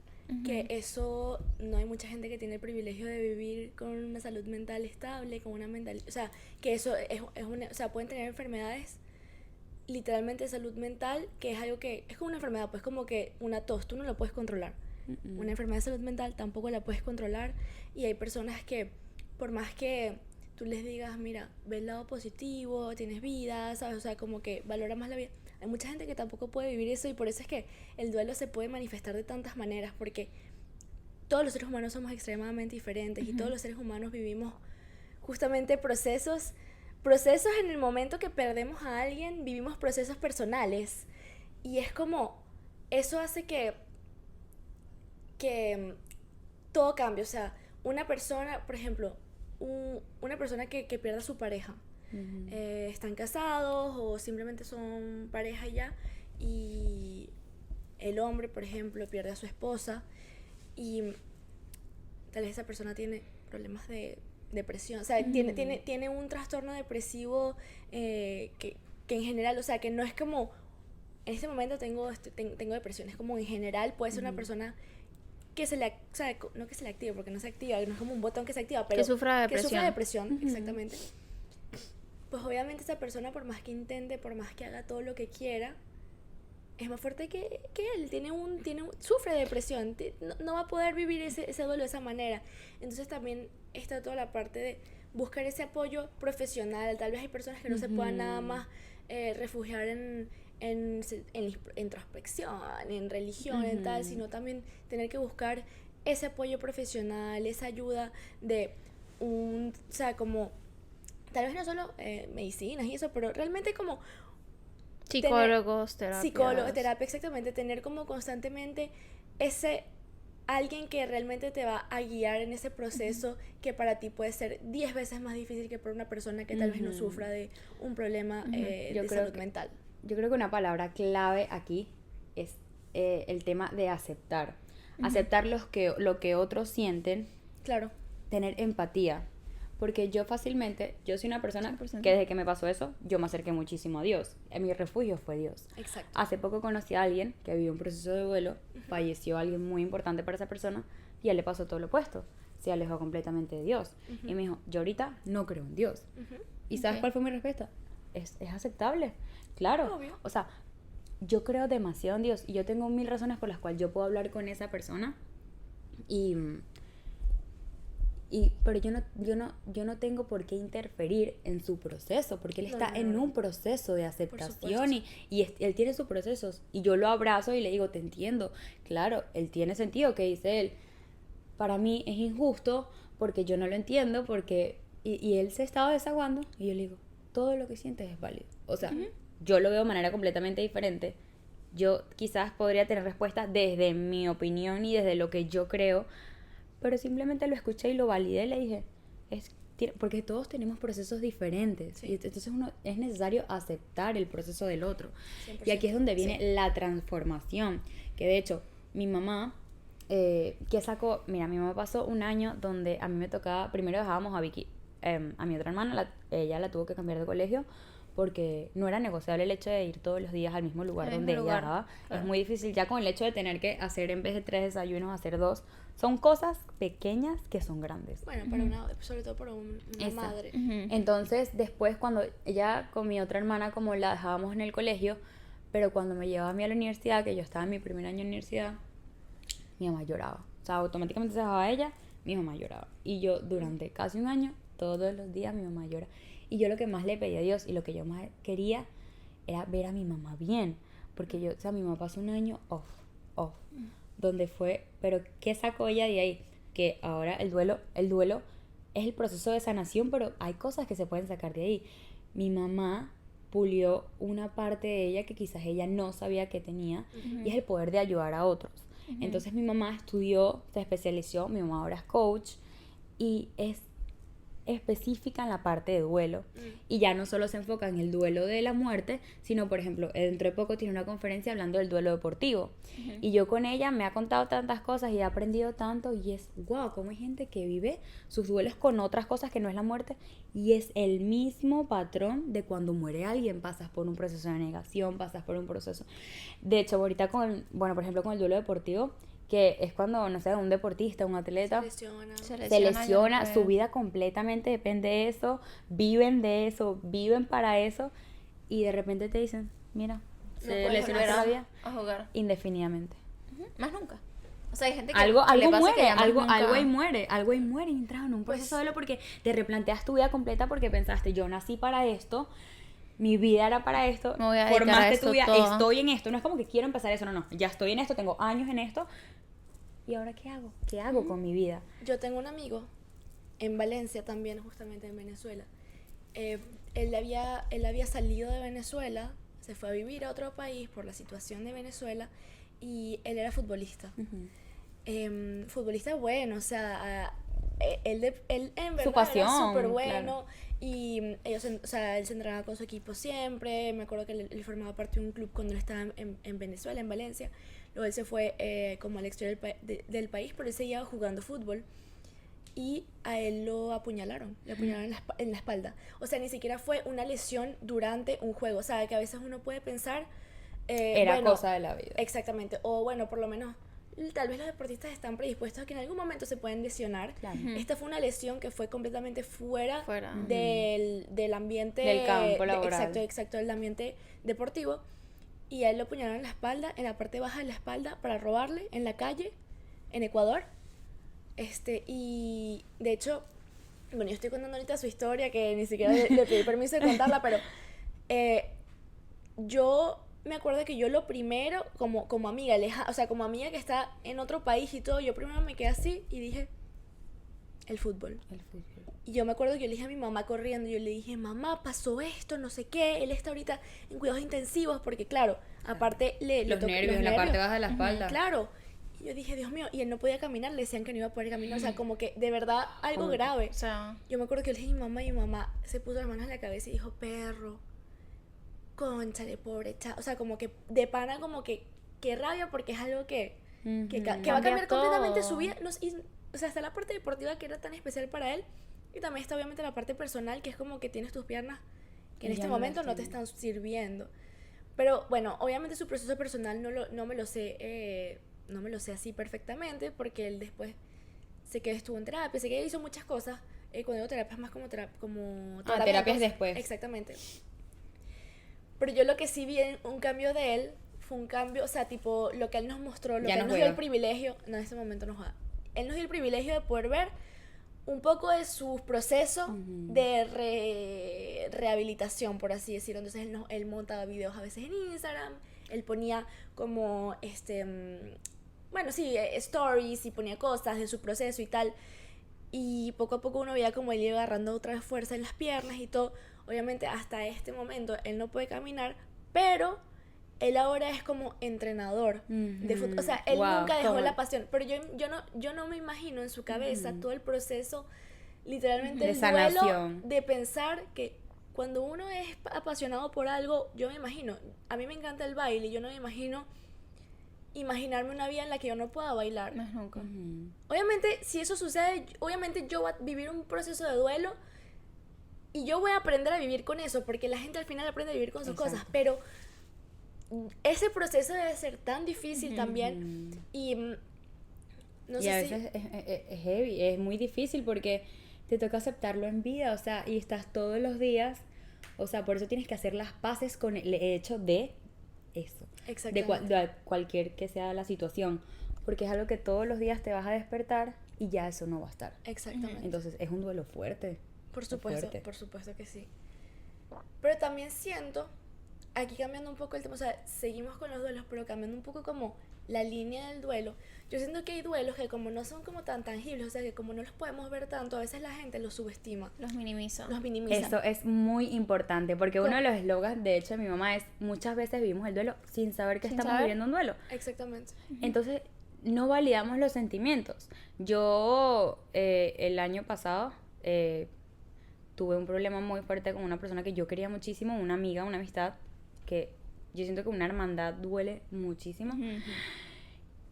que eso no hay mucha gente que tiene el privilegio de vivir con una salud mental estable, con una mental, o sea, que eso es una, o sea, pueden tener enfermedades literalmente de salud mental, que es algo que es como una enfermedad, pues como que una tos, tú no lo puedes controlar. Una enfermedad de salud mental tampoco la puedes controlar, y hay personas que por más que tú les digas, mira, ve el lado positivo, tienes vida, ¿sabes? O sea, como que valora más la vida. Hay mucha gente que tampoco puede vivir eso, y por eso es que el duelo se puede manifestar de tantas maneras, porque todos los seres humanos somos extremadamente diferentes, y todos los seres humanos vivimos justamente procesos en el momento que perdemos a alguien, vivimos procesos personales, y es como, eso hace que todo cambie. O sea, una persona, por ejemplo, una persona que pierda a su pareja, están casados o simplemente son pareja ya, y el hombre, por ejemplo, pierde a su esposa, y tal vez esa persona tiene problemas de depresión, o sea, tiene un trastorno depresivo, que en general, o sea, que no es como, en este momento tengo depresión, es como en general puede ser una persona que o sea, no que se le active, porque no se activa, no es como un botón que se activa, pero que sufra depresión. Que sufra depresión, exactamente. Pues obviamente esa persona, por más que intente, por más que haga todo lo que quiera, es más fuerte que él, sufre de depresión, no va a poder vivir ese duelo de esa manera. Entonces también está toda la parte de buscar ese apoyo profesional. Tal vez hay personas que no se puedan nada más refugiar en introspección, en religión, en tal, sino también tener que buscar ese apoyo profesional, esa ayuda de o sea, como, tal vez no solo medicinas y eso, pero realmente como psicólogos, terapia, exactamente, tener como constantemente ese alguien que realmente te va a guiar en ese proceso, que para ti puede ser 10 veces más difícil que para una persona que tal vez no sufra de un problema de salud mental. Yo creo que una palabra clave aquí es el tema de aceptar. Aceptar lo que otros sienten. Claro. Tener empatía. Porque yo soy una persona 100%. que desde que me pasó eso, yo me acerqué muchísimo a Dios. Mi refugio fue Dios. Exacto. Hace poco conocí a alguien que vivió un proceso de duelo, falleció alguien muy importante para esa persona, y a él le pasó todo lo opuesto. Se alejó completamente de Dios. Y me dijo, yo ahorita no creo en Dios. ¿Y sabes cuál fue mi respuesta? Es aceptable. Claro. Obvio. O sea, yo creo demasiado en Dios y yo tengo 1000 razones por las cuales yo puedo hablar con esa persona pero yo no tengo por qué interferir en su proceso, porque él está en un proceso de aceptación él tiene sus procesos y yo lo abrazo y le digo, te entiendo, claro, él tiene sentido que dice él, para mí es injusto porque yo no lo entiendo, porque y él se estaba desaguando y yo le digo, todo lo que sientes es válido, o sea, yo lo veo de manera completamente diferente. Yo quizás podría tener respuestas desde mi opinión y desde lo que yo creo, pero simplemente lo escuché y lo validé y le dije, porque todos tenemos procesos diferentes, y entonces es necesario aceptar el proceso del otro. 100%. Y aquí es donde viene la transformación, que de hecho mi mamá, mi mamá pasó un año donde a mí me tocaba, primero dejábamos a Vicky, a mi otra hermana, ella la tuvo que cambiar de colegio, porque no era negociable el hecho de ir todos los días al mismo lugar donde ella daba. Claro. Es muy difícil ya con el hecho de tener que hacer en vez de 3 desayunos, hacer 2. Son cosas pequeñas que son grandes. Bueno, sobre todo para una madre. Entonces, después cuando ella con mi otra hermana, como la dejábamos en el colegio, pero cuando me llevaba a mí a la universidad, que yo estaba en mi primer año de universidad, mi mamá lloraba. O sea, automáticamente se dejaba ella, mi mamá lloraba. Y yo durante casi un año, todos los días mi mamá llora. Y yo lo que más le pedí a Dios y lo que yo más quería era ver a mi mamá bien. Porque mi mamá pasó un año off. Donde fue, pero ¿qué sacó ella de ahí? Que ahora el duelo es el proceso de sanación, pero hay cosas que se pueden sacar de ahí. Mi mamá pulió una parte de ella que quizás ella no sabía que tenía, y es el poder de ayudar a otros. Entonces mi mamá estudió, se especializó, mi mamá ahora es coach, y es específica en la parte de duelo, y ya no solo se enfoca en el duelo de la muerte, sino por ejemplo, dentro de poco tiene una conferencia hablando del duelo deportivo, y yo con ella me ha contado tantas cosas y he aprendido tanto, y es wow, cómo hay gente que vive sus duelos con otras cosas que no es la muerte, y es el mismo patrón de cuando muere alguien. Pasas por un proceso de negación, pasas por un proceso, de hecho ahorita por ejemplo con el duelo deportivo, que es cuando, no sé, un deportista, un atleta se lesiona, su vida completamente depende de eso, viven de eso, viven para eso, y de repente te dicen, mira, se lesionó la vida a jugar indefinidamente. Más nunca. O sea, hay gente que algo le pasa muere, que algo ahí muere, y entras en un proceso de duelo porque te replanteas tu vida completa, porque pensaste, yo nací para esto, mi vida era para esto, formaste tu vida, estoy en esto, no es como que quiero empezar eso, no, ya estoy en esto, tengo años en esto, ¿y ahora qué hago? ¿Qué hago con mi vida? Yo tengo un amigo en Valencia también, justamente en Venezuela. Él había salido de Venezuela, se fue a vivir a otro país por la situación de Venezuela, y él era futbolista. Futbolista bueno, o sea, él en verdad su pasión, era súper bueno, claro. Y él se entrenaba con su equipo siempre. Me acuerdo que él formaba parte de un club cuando él estaba en Venezuela, en Valencia. Luego él se fue como al exterior del país, pero él seguía jugando fútbol, y a él lo apuñalaron en la espalda. O sea, ni siquiera fue una lesión durante un juego. O sea, que a veces uno puede pensar era cosa de la vida. Exactamente. O bueno, por lo menos tal vez los deportistas están predispuestos a que en algún momento se pueden lesionar. Claro. Esta fue una lesión que fue completamente fuera. Del ambiente, del campo laboral. Exacto, del ambiente deportivo. Y a él lo apuñalaron en la espalda, en la parte baja de la espalda, para robarle en la calle, en Ecuador. Y de hecho, bueno, yo estoy contando ahorita su historia, que ni siquiera le pedí permiso de contarla, pero yo me acuerdo que yo lo primero, como amiga, o sea, como amiga que está en otro país y todo, yo primero me quedé así y dije, el fútbol. Y yo me acuerdo que yo le dije a mi mamá corriendo, yo le dije, mamá, pasó esto, no sé qué, él está ahorita en cuidados intensivos, porque claro, aparte los nervios en la parte baja de la espalda. Claro. Y yo dije, Dios mío, y él no podía caminar, le decían que no iba a poder caminar, o sea, como que de verdad algo grave. O sea, yo me acuerdo que yo le dije a mi mamá, y mi mamá se puso las manos en la cabeza y dijo, perro, cónchale, pobre o sea, como que de pana, como que qué rabia, porque es algo que va a cambiar completamente su vida. O sea, hasta la parte deportiva que era tan especial para él, y también está obviamente la parte personal, que es como que tienes tus piernas que en este momento no te están sirviendo. Pero bueno, obviamente su proceso personal no me lo sé así perfectamente, porque él después sé que estuvo en terapia, sé que hizo muchas cosas. Cuando digo terapia es más como terapias después. Exactamente. Pero yo lo que sí vi un cambio de él fue un cambio, o sea, tipo, lo que él nos mostró, lo Ya que él no nos dio el juega. privilegio, no, en ese momento no juega. Él nos dio el privilegio de poder ver un poco de su proceso de rehabilitación, por así decirlo. Entonces él montaba videos a veces en Instagram, él ponía como, bueno, sí, stories y ponía cosas de su proceso y tal. Y poco a poco uno veía como él iba agarrando otra vez fuerza en las piernas y todo. Obviamente hasta este momento él no puede caminar, pero él ahora es como entrenador de fútbol. O sea, él Wow, nunca dejó ¿cómo? la pasión. Pero yo no me imagino en su cabeza todo el proceso, literalmente De el duelo sanación. de pensar que cuando uno es apasionado por algo, yo me imagino, a mí me encanta el baile y yo no me imagino imaginarme una vida en la que yo no pueda bailar. Más nunca. Obviamente, si eso sucede, obviamente yo voy a vivir un proceso de duelo y yo voy a aprender a vivir con eso, porque la gente al final aprende a vivir con sus cosas, pero ese proceso debe ser tan difícil también y no y sé a si... veces es heavy, es muy difícil porque te toca aceptarlo en vida, o sea, y estás todos los días, o sea, por eso tienes que hacer las paces con el hecho de eso, Exactamente. de cualquier que sea la situación, porque es algo que todos los días te vas a despertar y ya eso no va a estar. Exactamente. Entonces es un duelo fuerte. Por es supuesto, fuerte. por supuesto que sí. Pero también siento, aquí cambiando un poco el tema, o sea, seguimos con los duelos, pero cambiando un poco como la línea del duelo. Yo siento que hay duelos que como no son como tan tangibles, o sea, que como no los podemos ver tanto, a veces la gente los subestima, Los minimiza. los minimiza. Eso es muy importante, porque uno de los eslogans, de hecho, de mi mamá es: muchas veces vivimos el duelo sin saber que Sin estamos saber. viviendo un duelo. Exactamente. Entonces, no validamos los sentimientos. Yo, el año pasado, tuve un problema muy fuerte con una persona que yo quería muchísimo, una amiga, una amistad, que yo siento que una hermandad duele muchísimo.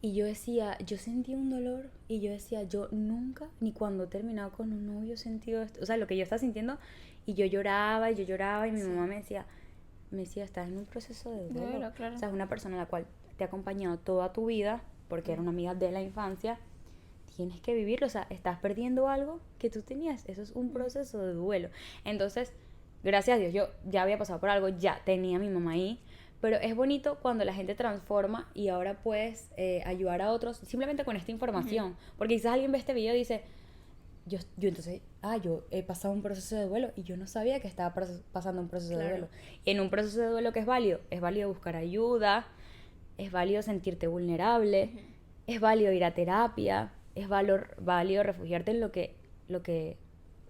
Y yo decía, yo sentí un dolor y yo decía, yo nunca, ni cuando he terminado con un novio he sentido esto. O sea, lo que yo estaba sintiendo, y yo lloraba y mi mamá me decía, estás en un proceso de duelo. Duelo, claro. O sea, es una persona a la cual te ha acompañado toda tu vida, porque era una amiga de la infancia, tienes que vivirlo. O sea, estás perdiendo algo que tú tenías. Eso es un proceso de duelo. Entonces, gracias a Dios, yo ya había pasado por algo, ya tenía a mi mamá ahí. Pero es bonito cuando la gente transforma y ahora puedes ayudar a otros simplemente con esta información. Porque quizás alguien ve este video y dice, yo entonces, yo he pasado un proceso de duelo y yo no sabía que estaba pasando un proceso de duelo. En un proceso de duelo, ¿qué es válido buscar ayuda, es válido sentirte vulnerable, es válido ir a terapia, es válido refugiarte en lo que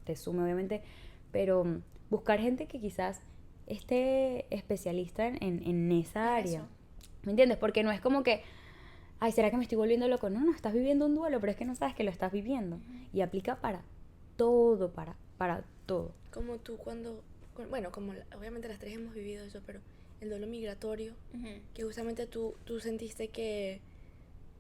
te sume, obviamente, pero buscar gente que quizás esté especialista en esa área. Eso. ¿Me entiendes? Porque no es como que, ay, ¿será que me estoy volviendo loco? No, estás viviendo un duelo, pero es que no sabes que lo estás viviendo. Y aplica para todo, para todo. Como tú cuando, bueno, como obviamente las tres hemos vivido eso, pero el duelo migratorio, que justamente tú sentiste que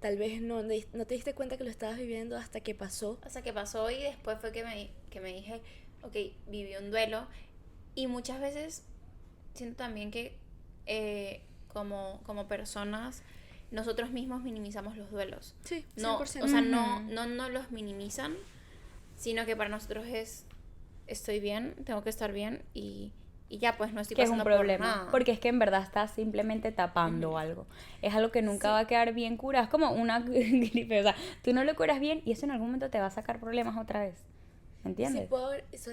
tal vez no te diste cuenta que lo estabas viviendo hasta que pasó. Hasta que pasó y después fue que me dije, ok, viví un duelo. Y muchas veces siento también que como personas nosotros mismos minimizamos los duelos. Sí, 100%. No, o sea, no los minimizan, sino que para nosotros es estoy bien, tengo que estar bien y ya pues no estoy Que es un pasando por problema, nada. porque es que en verdad estás simplemente tapando algo. Es algo que nunca va a quedar bien curado. Es como una gripe, o sea, tú no lo curas bien y eso en algún momento te va a sacar problemas otra vez. ¿Entiendes?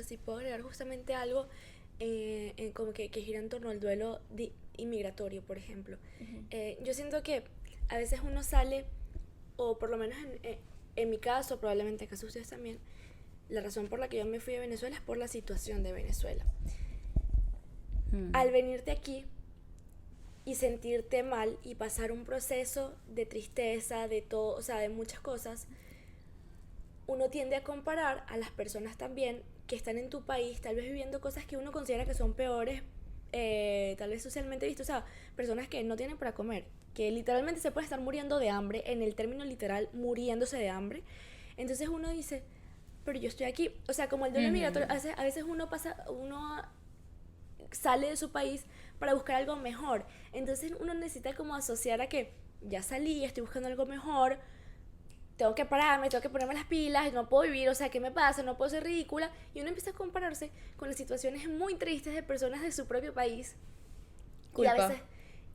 Si puedo agregar justamente algo como que gira en torno al duelo inmigratorio, por ejemplo. Yo siento que a veces uno sale, o por lo menos en mi caso, probablemente en caso de ustedes también, la razón por la que yo me fui a Venezuela es por la situación de Venezuela. Al venirte aquí y sentirte mal y pasar un proceso de tristeza, de todo, o sea, de muchas cosas, uno tiende a comparar a las personas también que están en tu país, tal vez viviendo cosas que uno considera que son peores, tal vez socialmente visto, o sea, personas que no tienen para comer, que literalmente se pueden estar muriendo de hambre, en el término literal, muriéndose de hambre. Entonces uno dice, pero yo estoy aquí, o sea, como el duelo migratorio, a veces uno sale de su país para buscar algo mejor, entonces uno necesita como asociar a que ya salí, estoy buscando algo mejor, tengo que pararme, tengo que ponerme las pilas, no puedo vivir, o sea, ¿qué me pasa? No puedo ser ridícula. Y uno empieza a compararse con las situaciones muy tristes de personas de su propio país. Culpa.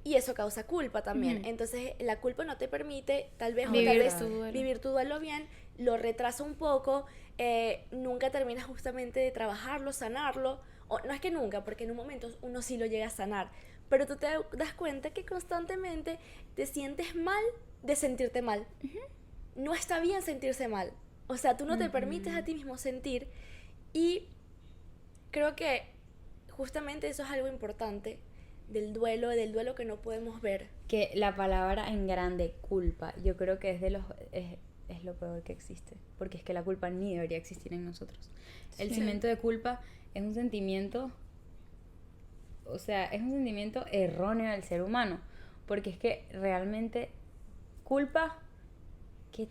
y eso causa culpa también. Ujú. Entonces la culpa no te permite tal vez, Vivir tu duelo. vivir tu duelo bien, lo retrasa un poco, nunca terminas justamente de trabajarlo, sanarlo, o no es que nunca, porque en un momento uno sí lo llega a sanar, pero tú te das cuenta que constantemente te sientes mal de sentirte mal. No está bien sentirse mal, o sea, tú no te permites a ti mismo sentir, y creo que justamente eso es algo importante del duelo que no podemos ver. Que la palabra en grande, culpa, yo creo que es lo peor que existe. Porque es que la culpa ni debería existir en nosotros. El Sí. sentimiento de culpa es un sentimiento, o sea, es un sentimiento erróneo del ser humano. Porque es que realmente culpa, que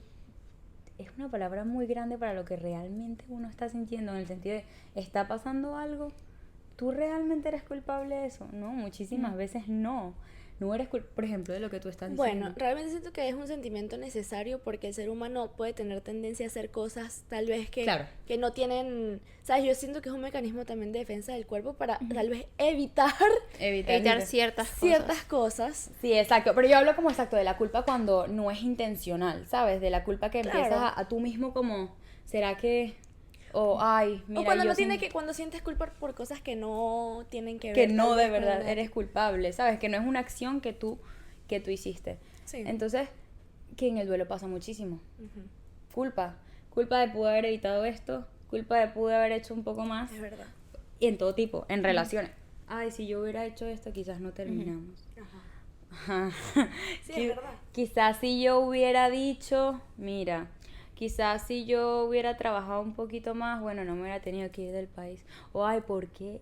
es una palabra muy grande para lo que realmente uno está sintiendo, en el sentido de, ¿está pasando algo? ¿Tú realmente eres culpable de eso? No, muchísimas veces no. No eres culpable, por ejemplo, de lo que tú estás diciendo. Bueno, realmente siento que es un sentimiento necesario porque el ser humano puede tener tendencia a hacer cosas tal vez que, Claro. que no tienen, ¿sabes? Yo siento que es un mecanismo también de defensa del cuerpo para tal vez evitar Evitar ciertas ciertas cosas. cosas. Sí, exacto. Pero yo hablo como exacto de la culpa cuando no es intencional, ¿sabes? De la culpa que Claro. empiezas a tú mismo como, ¿será que? O, ay, mira, O cuando yo no tiene sent- que, cuando sientes culpa por cosas que no tienen que ver. que no tal de vez con verdad la- eres culpable, ¿sabes? Que no es una acción que tú hiciste. Sí. Entonces, que en el duelo pasa muchísimo. Ujú, Culpa de pude haber evitado esto, culpa de pude haber hecho un poco más. es verdad. Y en todo tipo, en relaciones. Ay, si yo hubiera hecho esto, quizás no terminamos. Ajá. Ajá. Sí, es verdad. Quizás si yo hubiera dicho, mira, quizás si yo hubiera trabajado un poquito más, bueno, no me hubiera tenido que ir del país. O, ay, ¿por qué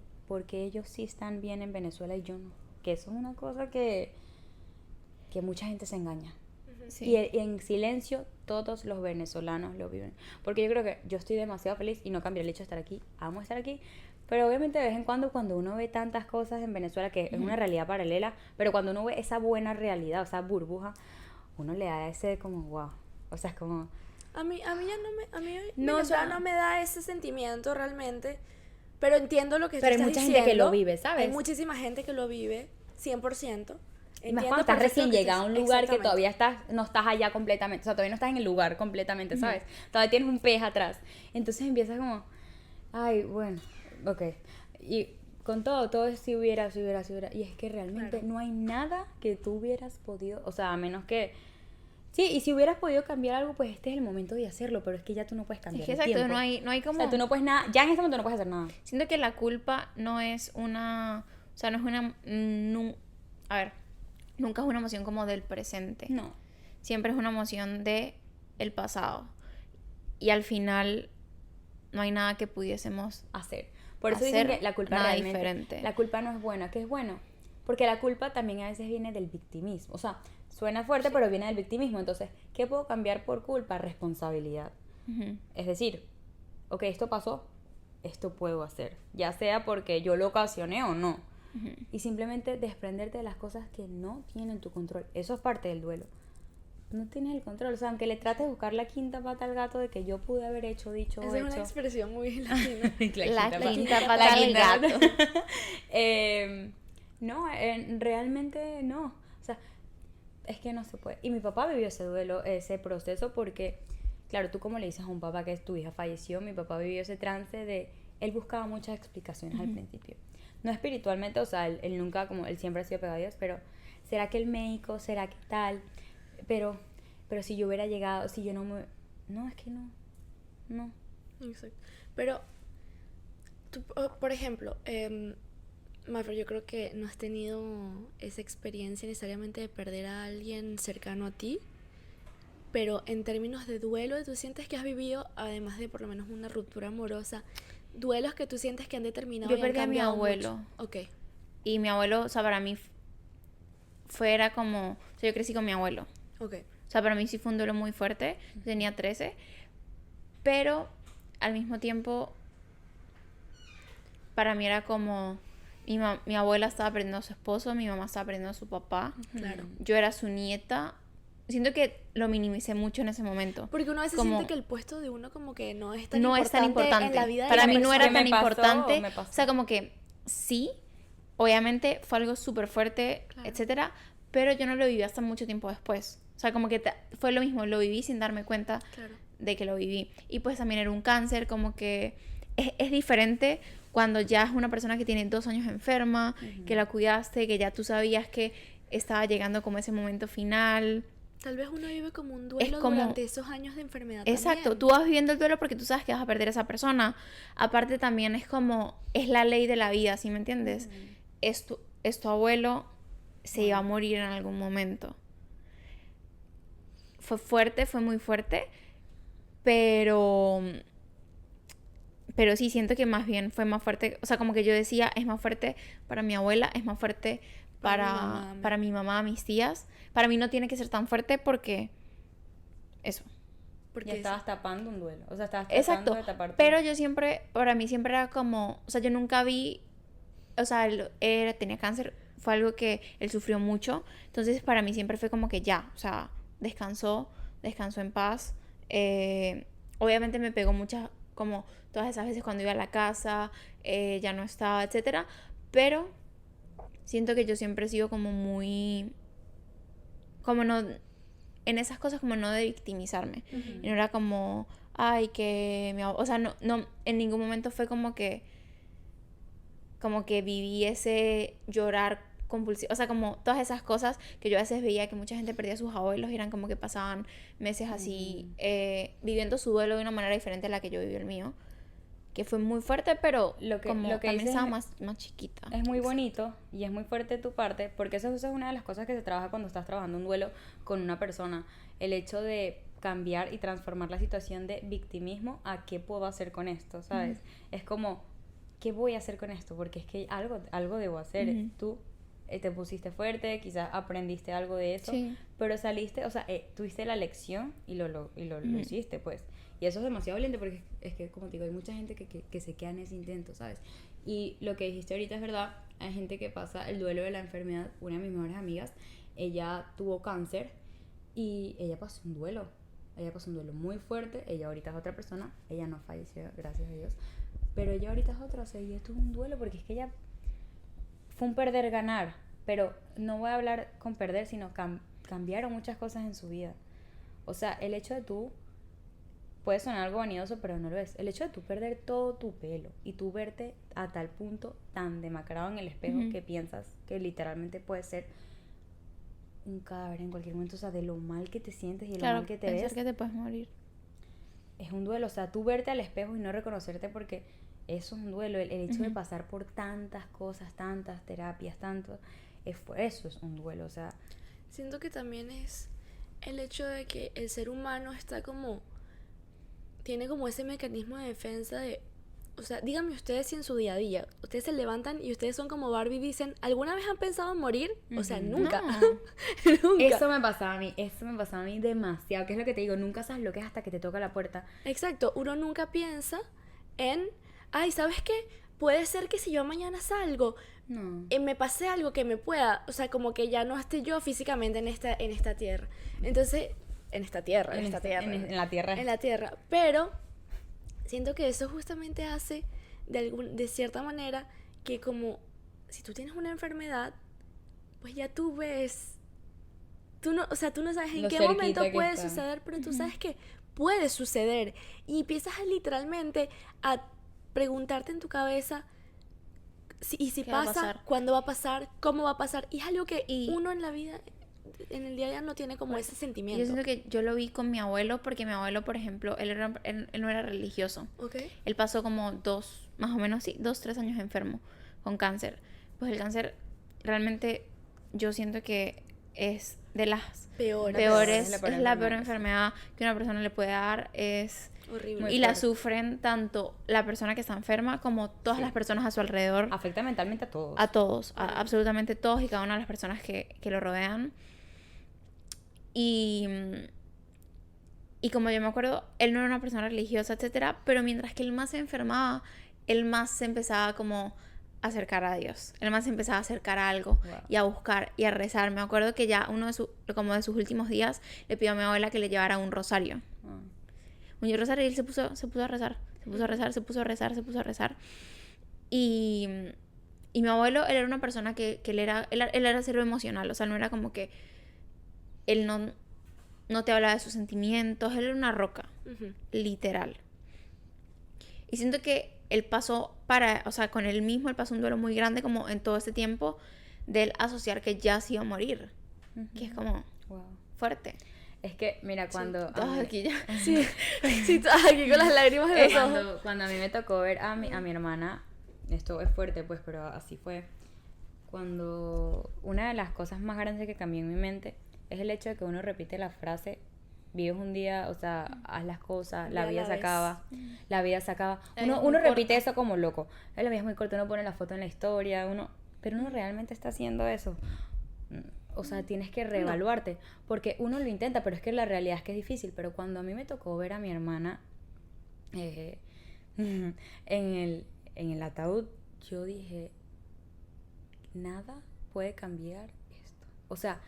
ellos sí están bien en Venezuela y yo no? Que eso es una cosa que mucha gente se engaña. Sí. Y en silencio todos los venezolanos lo viven. Porque yo creo que yo estoy demasiado feliz y no cambiaría el hecho de estar aquí. Amo estar aquí. Pero obviamente de vez en cuando uno ve tantas cosas en Venezuela que es una realidad paralela, pero cuando uno ve esa buena realidad, o sea, burbuja, uno le da ese como wow. O sea, es como... A mí ya no me, a mí No Venezuela da. no me da ese sentimiento realmente, pero entiendo lo que Pero tú hay estás mucha gente que lo diciendo. vive, ¿sabes? Hay muchísima gente que lo vive, 100%. Y más Entiendo cuando estás perfecto recién lo que llegado a un lugar que exactamente. todavía no estás allá completamente, o sea, todavía no estás en el lugar completamente, ¿sabes? Todavía tienes un pez atrás. Entonces empiezas como, ay, bueno, ok. Y con todo es si hubiera. Y es que realmente Claro. no hay nada que tú hubieras podido, o sea, a menos que... Sí, y si hubieras podido cambiar algo, pues este es el momento de hacerlo, pero es que ya tú no puedes cambiar Es que el exacto, tiempo. no hay O como... sea, tú no puedes nada, ya en este momento no puedes hacer nada. Siento que la culpa no es una... O sea, no es una... a ver, nunca es una emoción como del presente. No. Siempre es una emoción de el pasado. Y al final no hay nada que pudiésemos... Hacer. Por eso dicen Hacer que la culpa nada realmente, diferente. la culpa no es buena. ¿Qué es bueno? Porque la culpa también a veces viene del victimismo. O sea, suena fuerte, pero viene del victimismo. Entonces, ¿qué puedo cambiar por culpa? Responsabilidad. Ujú. Es decir, ok, esto pasó, esto puedo hacer. Ya sea porque yo lo ocasioné o no. Y simplemente desprenderte de las cosas que no tienen tu control. Eso es parte del duelo. No tienes el control. O sea, aunque le trates de buscar la quinta pata al gato de que yo pude haber hecho, dicho o Esa es hecho. una expresión muy latina. La quinta La pata al quinta gato. No, realmente no. O sea, es que no se puede. Y mi papá vivió ese duelo, ese proceso, porque, claro, tú como le dices a un papá que tu hija falleció, mi papá vivió ese trance de... Él buscaba muchas explicaciones al principio. No espiritualmente, o sea, él nunca, como él siempre ha sido pegado a Dios, pero ¿será que el médico? ¿Será que tal? Pero si yo hubiera llegado, si yo no me... No, es que no. No. Exacto. Pero, tú, por ejemplo, Mafra, yo creo que no has tenido esa experiencia necesariamente de perder a alguien cercano a ti, pero en términos de duelo, tú sientes que has vivido, además de por lo menos una ruptura amorosa, duelos que tú sientes que han determinado Yo y han perdí a mi cambiado abuelo. mucho. Ok. Y mi abuelo, o sea, para mí fuera como... O sea, yo crecí con mi abuelo. Ok. O sea, para mí sí fue un duelo muy fuerte. Yo tenía 13. Pero al mismo tiempo, para mí era como... Mi abuela estaba perdiendo a su esposo, mi mamá estaba perdiendo a su papá. Claro. Yo era su nieta. Siento que lo minimicé mucho en ese momento. Porque uno a veces Como- siente que el puesto de uno como que no es tan no importante es tan importante. en la vida de Para la mí no persona. era Me tan pasó, importante. me pasó. O sea, como que sí, obviamente fue algo súper fuerte, Claro. etcétera, pero yo no lo viví hasta mucho tiempo después. O sea, como que fue lo mismo, lo viví sin darme cuenta Claro. de que lo viví. Y pues también era un cáncer, como que es diferente cuando ya es una persona que tiene 2 años enferma, que la cuidaste, que ya tú sabías que estaba llegando como ese momento final. Tal vez uno vive como un duelo como- durante esos años de enfermedad Exacto, también. tú vas viviendo el duelo porque tú sabes que vas a perder a esa persona. Aparte también es como, es la ley de la vida, ¿sí me entiendes? Es tu abuelo, se iba a morir en algún momento. Fue fuerte, fue muy fuerte, pero sí siento que más bien fue más fuerte, o sea, como que yo decía, es más fuerte para mi abuela, es más fuerte para mi mamá, mis tías. Para mí no tiene que ser tan fuerte porque eso. Porque Ya estabas tapando un duelo. O sea, estabas Exacto, tratando de tapar tu- pero yo siempre, para mí siempre era como, o sea, yo nunca vi, o sea, él tenía cáncer, fue algo que él sufrió mucho, entonces para mí siempre fue como que ya, o sea, descansó en paz. Obviamente me pegó muchas, como todas esas veces cuando iba a la casa, ya no estaba, etcétera, pero siento que yo siempre he sido como muy, como no, en esas cosas como no de victimizarme. Y no era como, ay, que o sea, no, en ningún momento fue como que viví ese llorar compulsivo, o sea, como todas esas cosas que yo a veces veía que mucha gente perdía a sus abuelos y eran como que pasaban meses así, viviendo su duelo de una manera diferente a la que yo viví el mío, que fue muy fuerte, pero Lo que también dices estaba más chiquita. es muy bonito y es muy fuerte de tu parte, porque eso es una de las cosas que se trabaja cuando estás trabajando un duelo con una persona. El hecho de cambiar y transformar la situación de victimismo a qué puedo hacer con esto, ¿sabes? Es como, ¿qué voy a hacer con esto? Porque es que algo debo hacer. Tú te pusiste fuerte, quizás aprendiste algo de eso, Sí. pero saliste, o sea, tuviste la lección y lo hiciste, pues. Y eso es demasiado valiente porque es que, como te digo, hay mucha gente que se queda en ese intento, ¿sabes? Y lo que dijiste ahorita es verdad, hay gente que pasa el duelo de la enfermedad. Una de mis mejores amigas, ella tuvo cáncer y ella pasó un duelo. Ella pasó un duelo muy fuerte. Ella ahorita es otra persona. Ella no falleció, gracias a Dios. Pero ella ahorita es otra. O sea, ella tuvo un duelo porque es que ella fue un perder-ganar. Pero no voy a hablar con perder, sino cambiaron muchas cosas en su vida. O sea, el hecho de tú, puede sonar algo vanidoso, pero no lo es. El hecho de tú perder todo tu pelo y tú verte a tal punto tan demacrado en el espejo que piensas que literalmente puede ser un cadáver en cualquier momento, o sea, de lo mal que te sientes y de lo mal que te pensar ves, que te puedes morir. es un duelo. O sea, tú verte al espejo y no reconocerte, porque eso es un duelo. El hecho de pasar por tantas cosas, tantas terapias, tanto, eso es un duelo. O sea, Siento que también es el hecho de que el ser humano está como, tiene como ese mecanismo de defensa de, o sea, díganme ustedes si en su día a día ustedes se levantan y ustedes son como Barbie y dicen, ¿alguna vez han pensado en morir? O sea, nunca. No. Nunca. eso me pasaba a mí demasiado, que es lo que te digo, nunca sabes lo que es hasta que te toca la puerta. Exacto, uno nunca piensa en, ay, ¿sabes qué? Puede ser que si yo mañana salgo, No. me pase algo que me pueda, o sea, como que ya no esté yo físicamente en esta tierra. Entonces, en esta tierra. En la tierra. En la tierra. Pero siento que eso justamente hace de cierta manera que como si tú tienes una enfermedad, pues ya tú ves, tú no sabes en Lo qué cerquita momento que puede está. suceder, pero tú sabes que puede suceder y empiezas literalmente a preguntarte en tu cabeza si ¿Qué va a pasa, pasar? cuándo va a pasar, cómo va a pasar, y es algo que uno en la vida, en el día a día no tiene como ese Y sentimiento. yo siento que yo lo vi con mi abuelo, porque mi abuelo, por ejemplo, él no era religioso. ¿Ok? Él pasó como 3 años enfermo con cáncer. Pues el cáncer realmente yo siento que es de las Peores. peores, Es la peor es la peor enfermedad, enfermedad que una persona le puede dar. Horrible. Muy Y la fuerte. sufren tanto la persona que está enferma como todas las personas a su alrededor. Afecta mentalmente a todos. A todos, absolutamente todos y cada una de las personas que lo rodean. Y como yo me acuerdo, él no era una persona religiosa, etcétera, pero mientras que él más se enfermaba, él más se empezaba como a acercar a Dios. Él más se empezaba a acercar a algo Wow. y a buscar y a rezar. Me acuerdo que ya uno de sus últimos días le pidió a mi abuela que le llevara un rosario. Ah. Un rosario y él se puso a rezar. Se puso a rezar. Y Y mi abuelo, él era una persona que él era cero emocional, o sea, no era como que él no te hablaba de sus sentimientos, él era una roca, literal. Y siento que él pasó o sea, con él mismo, él pasó un duelo muy grande como en todo este tiempo de él asociar que ya se iba a morir, que es como fuerte. Es que, mira, cuando... Todos aquí ya. Sí, sí, todas aquí con las lágrimas en los ojos. Cuando a mí me tocó ver a mi hermana, esto es fuerte pues, pero así fue. Cuando una de las cosas más grandes que cambió en mi mente es el hecho de que uno repite la frase, vives un día, o sea, haz las cosas, la vida se acaba, la vida se acaba. Uno repite eso como loco. La vida es muy corta, uno pone la foto en la historia, pero uno realmente está haciendo eso. O sea, tienes que reevaluarte, porque uno lo intenta, pero es que la realidad es que es difícil. Pero cuando a mí me tocó ver a mi hermana en el ataúd, yo dije, nada puede cambiar esto. O sea,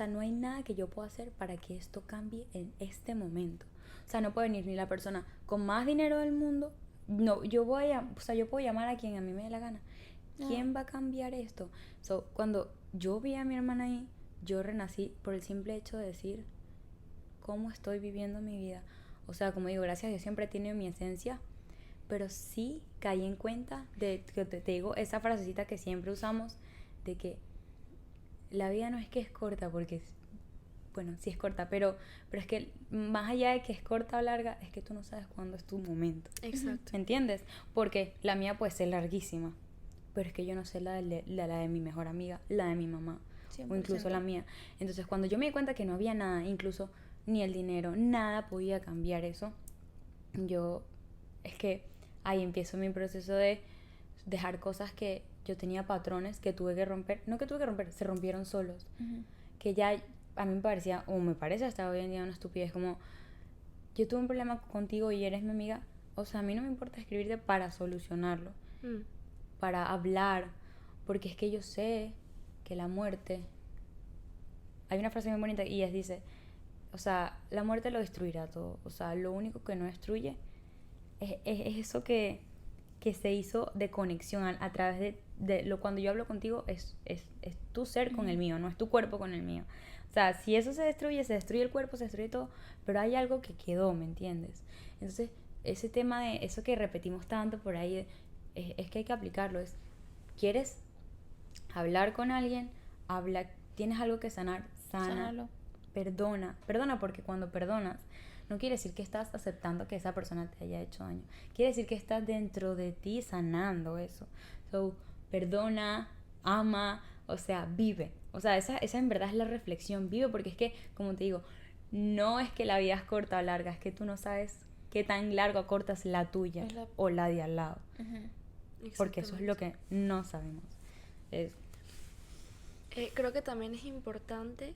no hay nada que yo pueda hacer para que esto cambie en este momento. O sea, no puede venir ni la persona con más dinero del mundo. No, yo puedo llamar a quien a mí me dé la gana. ¿Quién va a cambiar esto? Cuando yo vi a mi hermana ahí, yo renací por el simple hecho de decir cómo estoy viviendo mi vida. O sea, como digo, gracias a Dios siempre he tenido mi esencia, pero sí caí en cuenta de que te digo esa frasecita que siempre usamos, de que la vida no es que es corta, porque bueno, sí es corta, pero es que más allá de que es corta o larga, es que tú no sabes cuándo es tu momento. Exacto. ¿Me entiendes? Porque la mía puede ser larguísima, pero es que yo no sé la de mi mejor amiga, la de mi mamá, 100%. O incluso la mía. Entonces, cuando yo me di cuenta que no había nada, incluso ni el dinero, nada podía cambiar eso, es que ahí empiezo mi proceso de dejar cosas que yo tenía, patrones que tuve que romper, no que tuve que romper, se rompieron solos, que ya a mí me parecía, o me parece hasta hoy en día una estupidez, como yo tuve un problema contigo y eres mi amiga, o sea, a mí no me importa escribirte para solucionarlo, para hablar, porque es que yo sé que la muerte, hay una frase muy bonita y dice, o sea, la muerte lo destruirá todo, o sea, lo único que no destruye es eso que se hizo de conexión a través de cuando yo hablo contigo es tu ser con el mío, no es tu cuerpo con el mío. O sea, si eso se destruye el cuerpo, se destruye todo, pero hay algo que quedó, ¿me entiendes? Entonces, ese tema de eso que repetimos tanto por ahí, es que hay que aplicarlo. ¿Quieres hablar con alguien? Habla. ¿Tienes algo que sanar? Sánalo. Perdona, porque cuando perdonas, no quiere decir que estás aceptando que esa persona te haya hecho daño. Quiere decir que estás dentro de ti sanando eso. Perdona, ama, o sea, vive. O sea, esa en verdad es la reflexión. Vive, porque es que, como te digo, no es que la vida es corta o larga, es que tú no sabes qué tan largo o corta es la tuya o la de al lado. Porque eso es lo que no sabemos. Creo que también es importante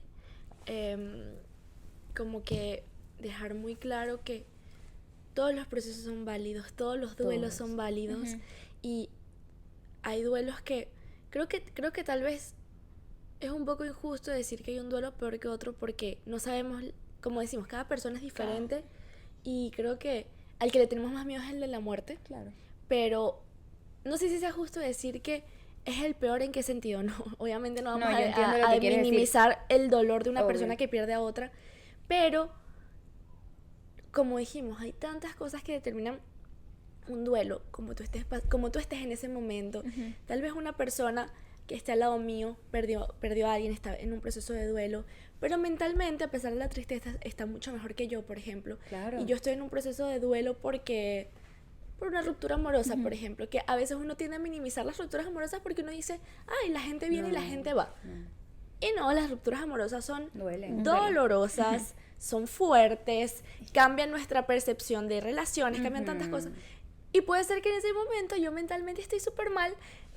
como que dejar muy claro que todos los procesos son válidos, todos los duelos son válidos, y hay duelos que creo que tal vez es un poco injusto decir que hay un duelo peor que otro, porque no sabemos, como decimos, cada persona es diferente, y creo que al que le tenemos más miedo es el de la muerte, pero no sé si sea justo decir que es el peor. ¿En qué sentido? No, obviamente no vamos a minimizar el dolor de una persona que pierde a otra, pero como dijimos, hay tantas cosas que determinan un duelo, como tú estés en ese momento. Tal vez una persona que esté al lado mío perdió a alguien, está en un proceso de duelo, pero mentalmente, a pesar de la tristeza, está mucho mejor que yo, por ejemplo. Y yo estoy en un proceso de duelo por una ruptura amorosa, por ejemplo, que a veces uno tiende a minimizar las rupturas amorosas porque uno dice, ay, la gente viene y la gente va. Y no, las rupturas amorosas son dolorosas, son fuertes, cambian nuestra percepción de relaciones, cambian tantas cosas. Y puede ser que en ese momento yo mentalmente estoy súper mal,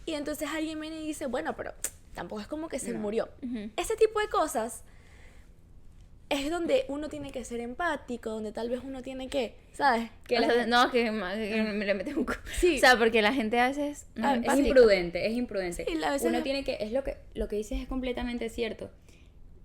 y entonces alguien viene y dice, bueno, pero tampoco es como que se murió. Ese tipo de cosas es donde uno tiene que ser empático, donde tal vez uno tiene que, ¿sabes? Que me le metes un sí. O sea, porque la gente a veces no es imprudente. Sí, uno tiene que, lo que dices es completamente cierto.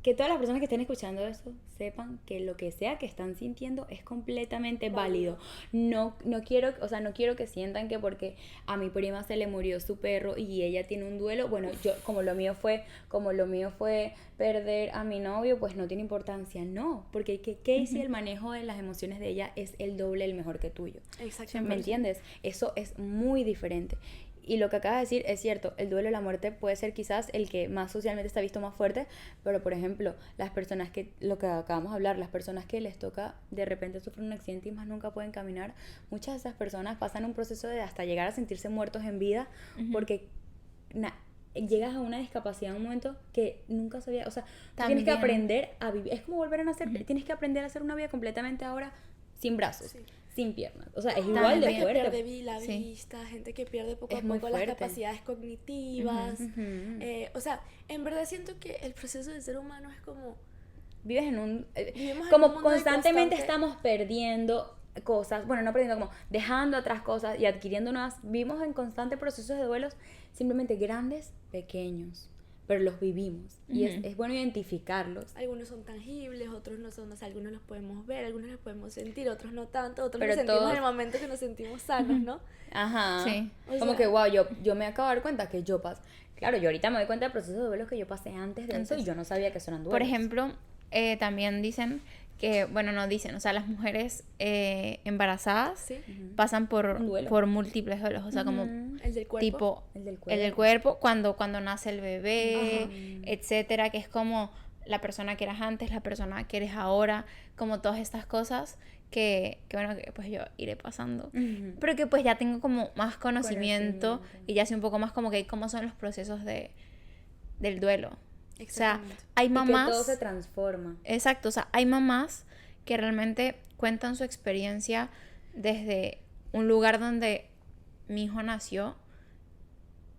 que todas las personas que estén escuchando eso sepan que lo que sea que están sintiendo es completamente válido. No quiero, o sea, no quiero que sientan que porque a mi prima se le murió su perro y ella tiene un duelo, bueno, yo como lo mío fue perder a mi novio, pues no tiene importancia. No, porque que si el manejo de las emociones de ella es el doble, el mejor que tuyo. Exactamente. ¿Me entiendes? Eso es muy diferente. Y lo que acabas de decir es cierto, el duelo de la muerte puede ser quizás el que más socialmente está visto más fuerte, pero por ejemplo, las personas que, lo que acabamos de hablar, las personas que les toca de repente sufrir un accidente y más nunca pueden caminar, muchas de esas personas pasan un proceso de hasta llegar a sentirse muertos en vida, porque llegas a una discapacidad en un momento que nunca sabía, o sea, tú tienes que aprender a vivir, es como volver a nacer, tienes que aprender a hacer una vida completamente ahora sin brazos. Sin piernas, o sea, es igual de Gente que fuerte. pierde la vista, gente que pierde poco a Es muy poco las fuerte. capacidades cognitivas. O sea, en verdad siento que el proceso del ser humano es como... Vives en un... Vivimos en como un mundo de constantemente constante- estamos perdiendo cosas, bueno, no perdiendo, como dejando atrás cosas y adquiriendo nuevas. Vivimos en constante procesos de duelos, simplemente grandes, pequeños, pero los vivimos. Y es bueno identificarlos. Algunos son tangibles, otros no son, o sea, algunos los podemos ver, algunos los podemos sentir, otros no tanto, otros Pero los sentimos todos- en el momento que nos sentimos sanos, ¿no? Ajá. Sí. O Como sea- que, wow, yo me acabo de dar cuenta que yo pasé. Claro, yo ahorita me doy cuenta del proceso de duelos que yo pasé antes de eso y yo no sabía que eso eran duelos. Por ejemplo, también dicen que, bueno, no dicen, o sea, las mujeres embarazadas Sí. pasan Un por, duelo. por múltiples duelos, o sea, como El del cuerpo. tipo El del el del cuerpo, cuando nace el bebé, etcétera, que es como la persona que eras antes, la persona que eres ahora, como todas estas cosas que bueno, que pues yo iré pasando. Ujú. Pero que pues ya tengo como más conocimiento Conocimiento. y ya sé un poco más como que cómo son los procesos del duelo. O sea, Exactamente. hay Y que mamás... todo se transforma. Exacto, o sea, hay mamás que realmente cuentan su experiencia desde un lugar donde mi hijo nació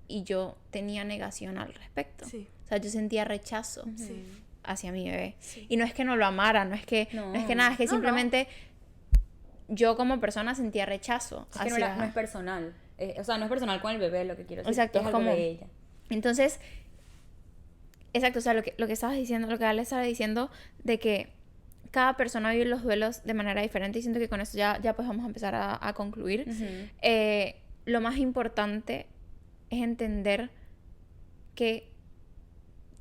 y yo tenía negación al respecto. Sí. O sea, yo sentía rechazo Sí. hacia mi bebé. Sí. Y no es que no lo amara, no es que nada, es que No, simplemente yo como persona sentía rechazo Es que no es personal. O sea, no es personal con el bebé, lo que quiero decir. Exacto, es es algo como- de ella. Entonces, exacto, o sea, lo que estabas diciendo, lo que Ale estaba diciendo, de que cada persona vive los duelos de manera diferente y siento que con esto ya pues vamos a empezar a concluir. Lo más importante es entender que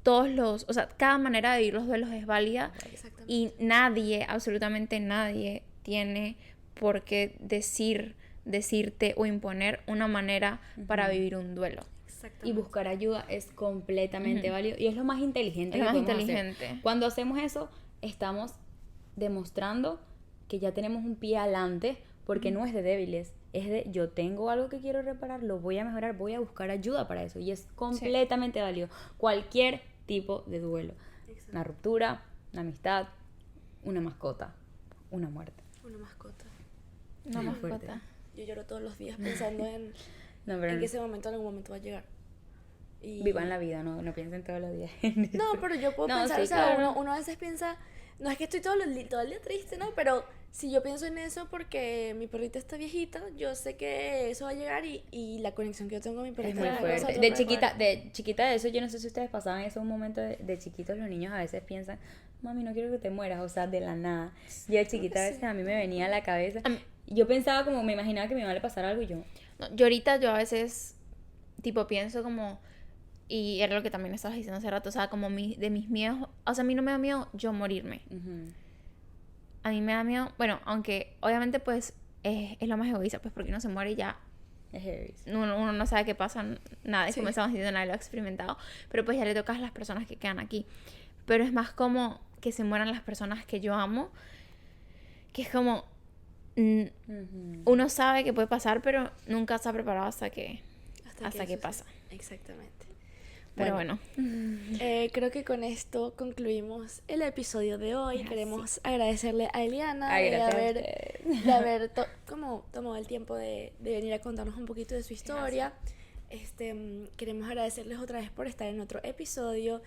o sea, cada manera de vivir los duelos es válida Exactamente. y nadie, absolutamente nadie, tiene por qué decirte o imponer una manera para vivir un duelo. Exactamente. Y buscar ayuda es completamente válido y es lo más inteligente Es que lo más podemos inteligente. hacer. Cuando hacemos eso, estamos demostrando que ya tenemos un pie adelante porque no es de débiles, es de yo tengo algo que quiero reparar, lo voy a mejorar, voy a buscar ayuda para eso y es completamente válido. Cualquier tipo de duelo. Exacto. Una ruptura, una amistad, una mascota, una muerte. Una mascota. Una Muy fuerte. mascota. Yo lloro todos los días pensando en No, pero que ese momento en algún momento va a llegar. Y... vivan la vida, no piensen todos los días. No, pero yo puedo No, pensar, sí, o sea, claro. uno a veces piensa, no es que estoy todo el día triste, ¿no? Pero si yo pienso en eso porque mi perrita está viejita, yo sé que eso va a llegar y la conexión que yo tengo con mi Es perrita muy es una cosa fuerte. súper De chiquita de eso, yo no sé si ustedes pasaban eso un momento de chiquitos, los niños a veces piensan, mami, no quiero que te mueras, o sea, de la nada. Yo de chiquita a veces a mí me venía a la cabeza, yo pensaba como, me imaginaba que me iba a pasar algo y yo, No, yo ahorita, yo a veces, tipo, pienso como, y era lo que también estabas diciendo hace rato, o sea, como de mis miedos, o sea, a mí no me da miedo yo morirme. A mí me da miedo, bueno, aunque obviamente pues es lo más egoísta, pues porque uno se muere y ya es heavy. uno no sabe qué pasa, nada, es Sí. como estamos diciendo, nadie lo ha experimentado, pero pues ya le tocas a las personas que quedan aquí. Pero es más como que se mueran las personas que yo amo, que es como, uno sabe que puede pasar, pero nunca está preparado hasta que eso que pasa. sucede. Exactamente. Pero bueno. Creo que con esto concluimos el episodio de hoy. Queremos agradecerle a Eliana Ay, de gracias a haber como tomado el tiempo de venir a contarnos un poquito de su historia. Queremos agradecerles otra vez por estar en otro episodio.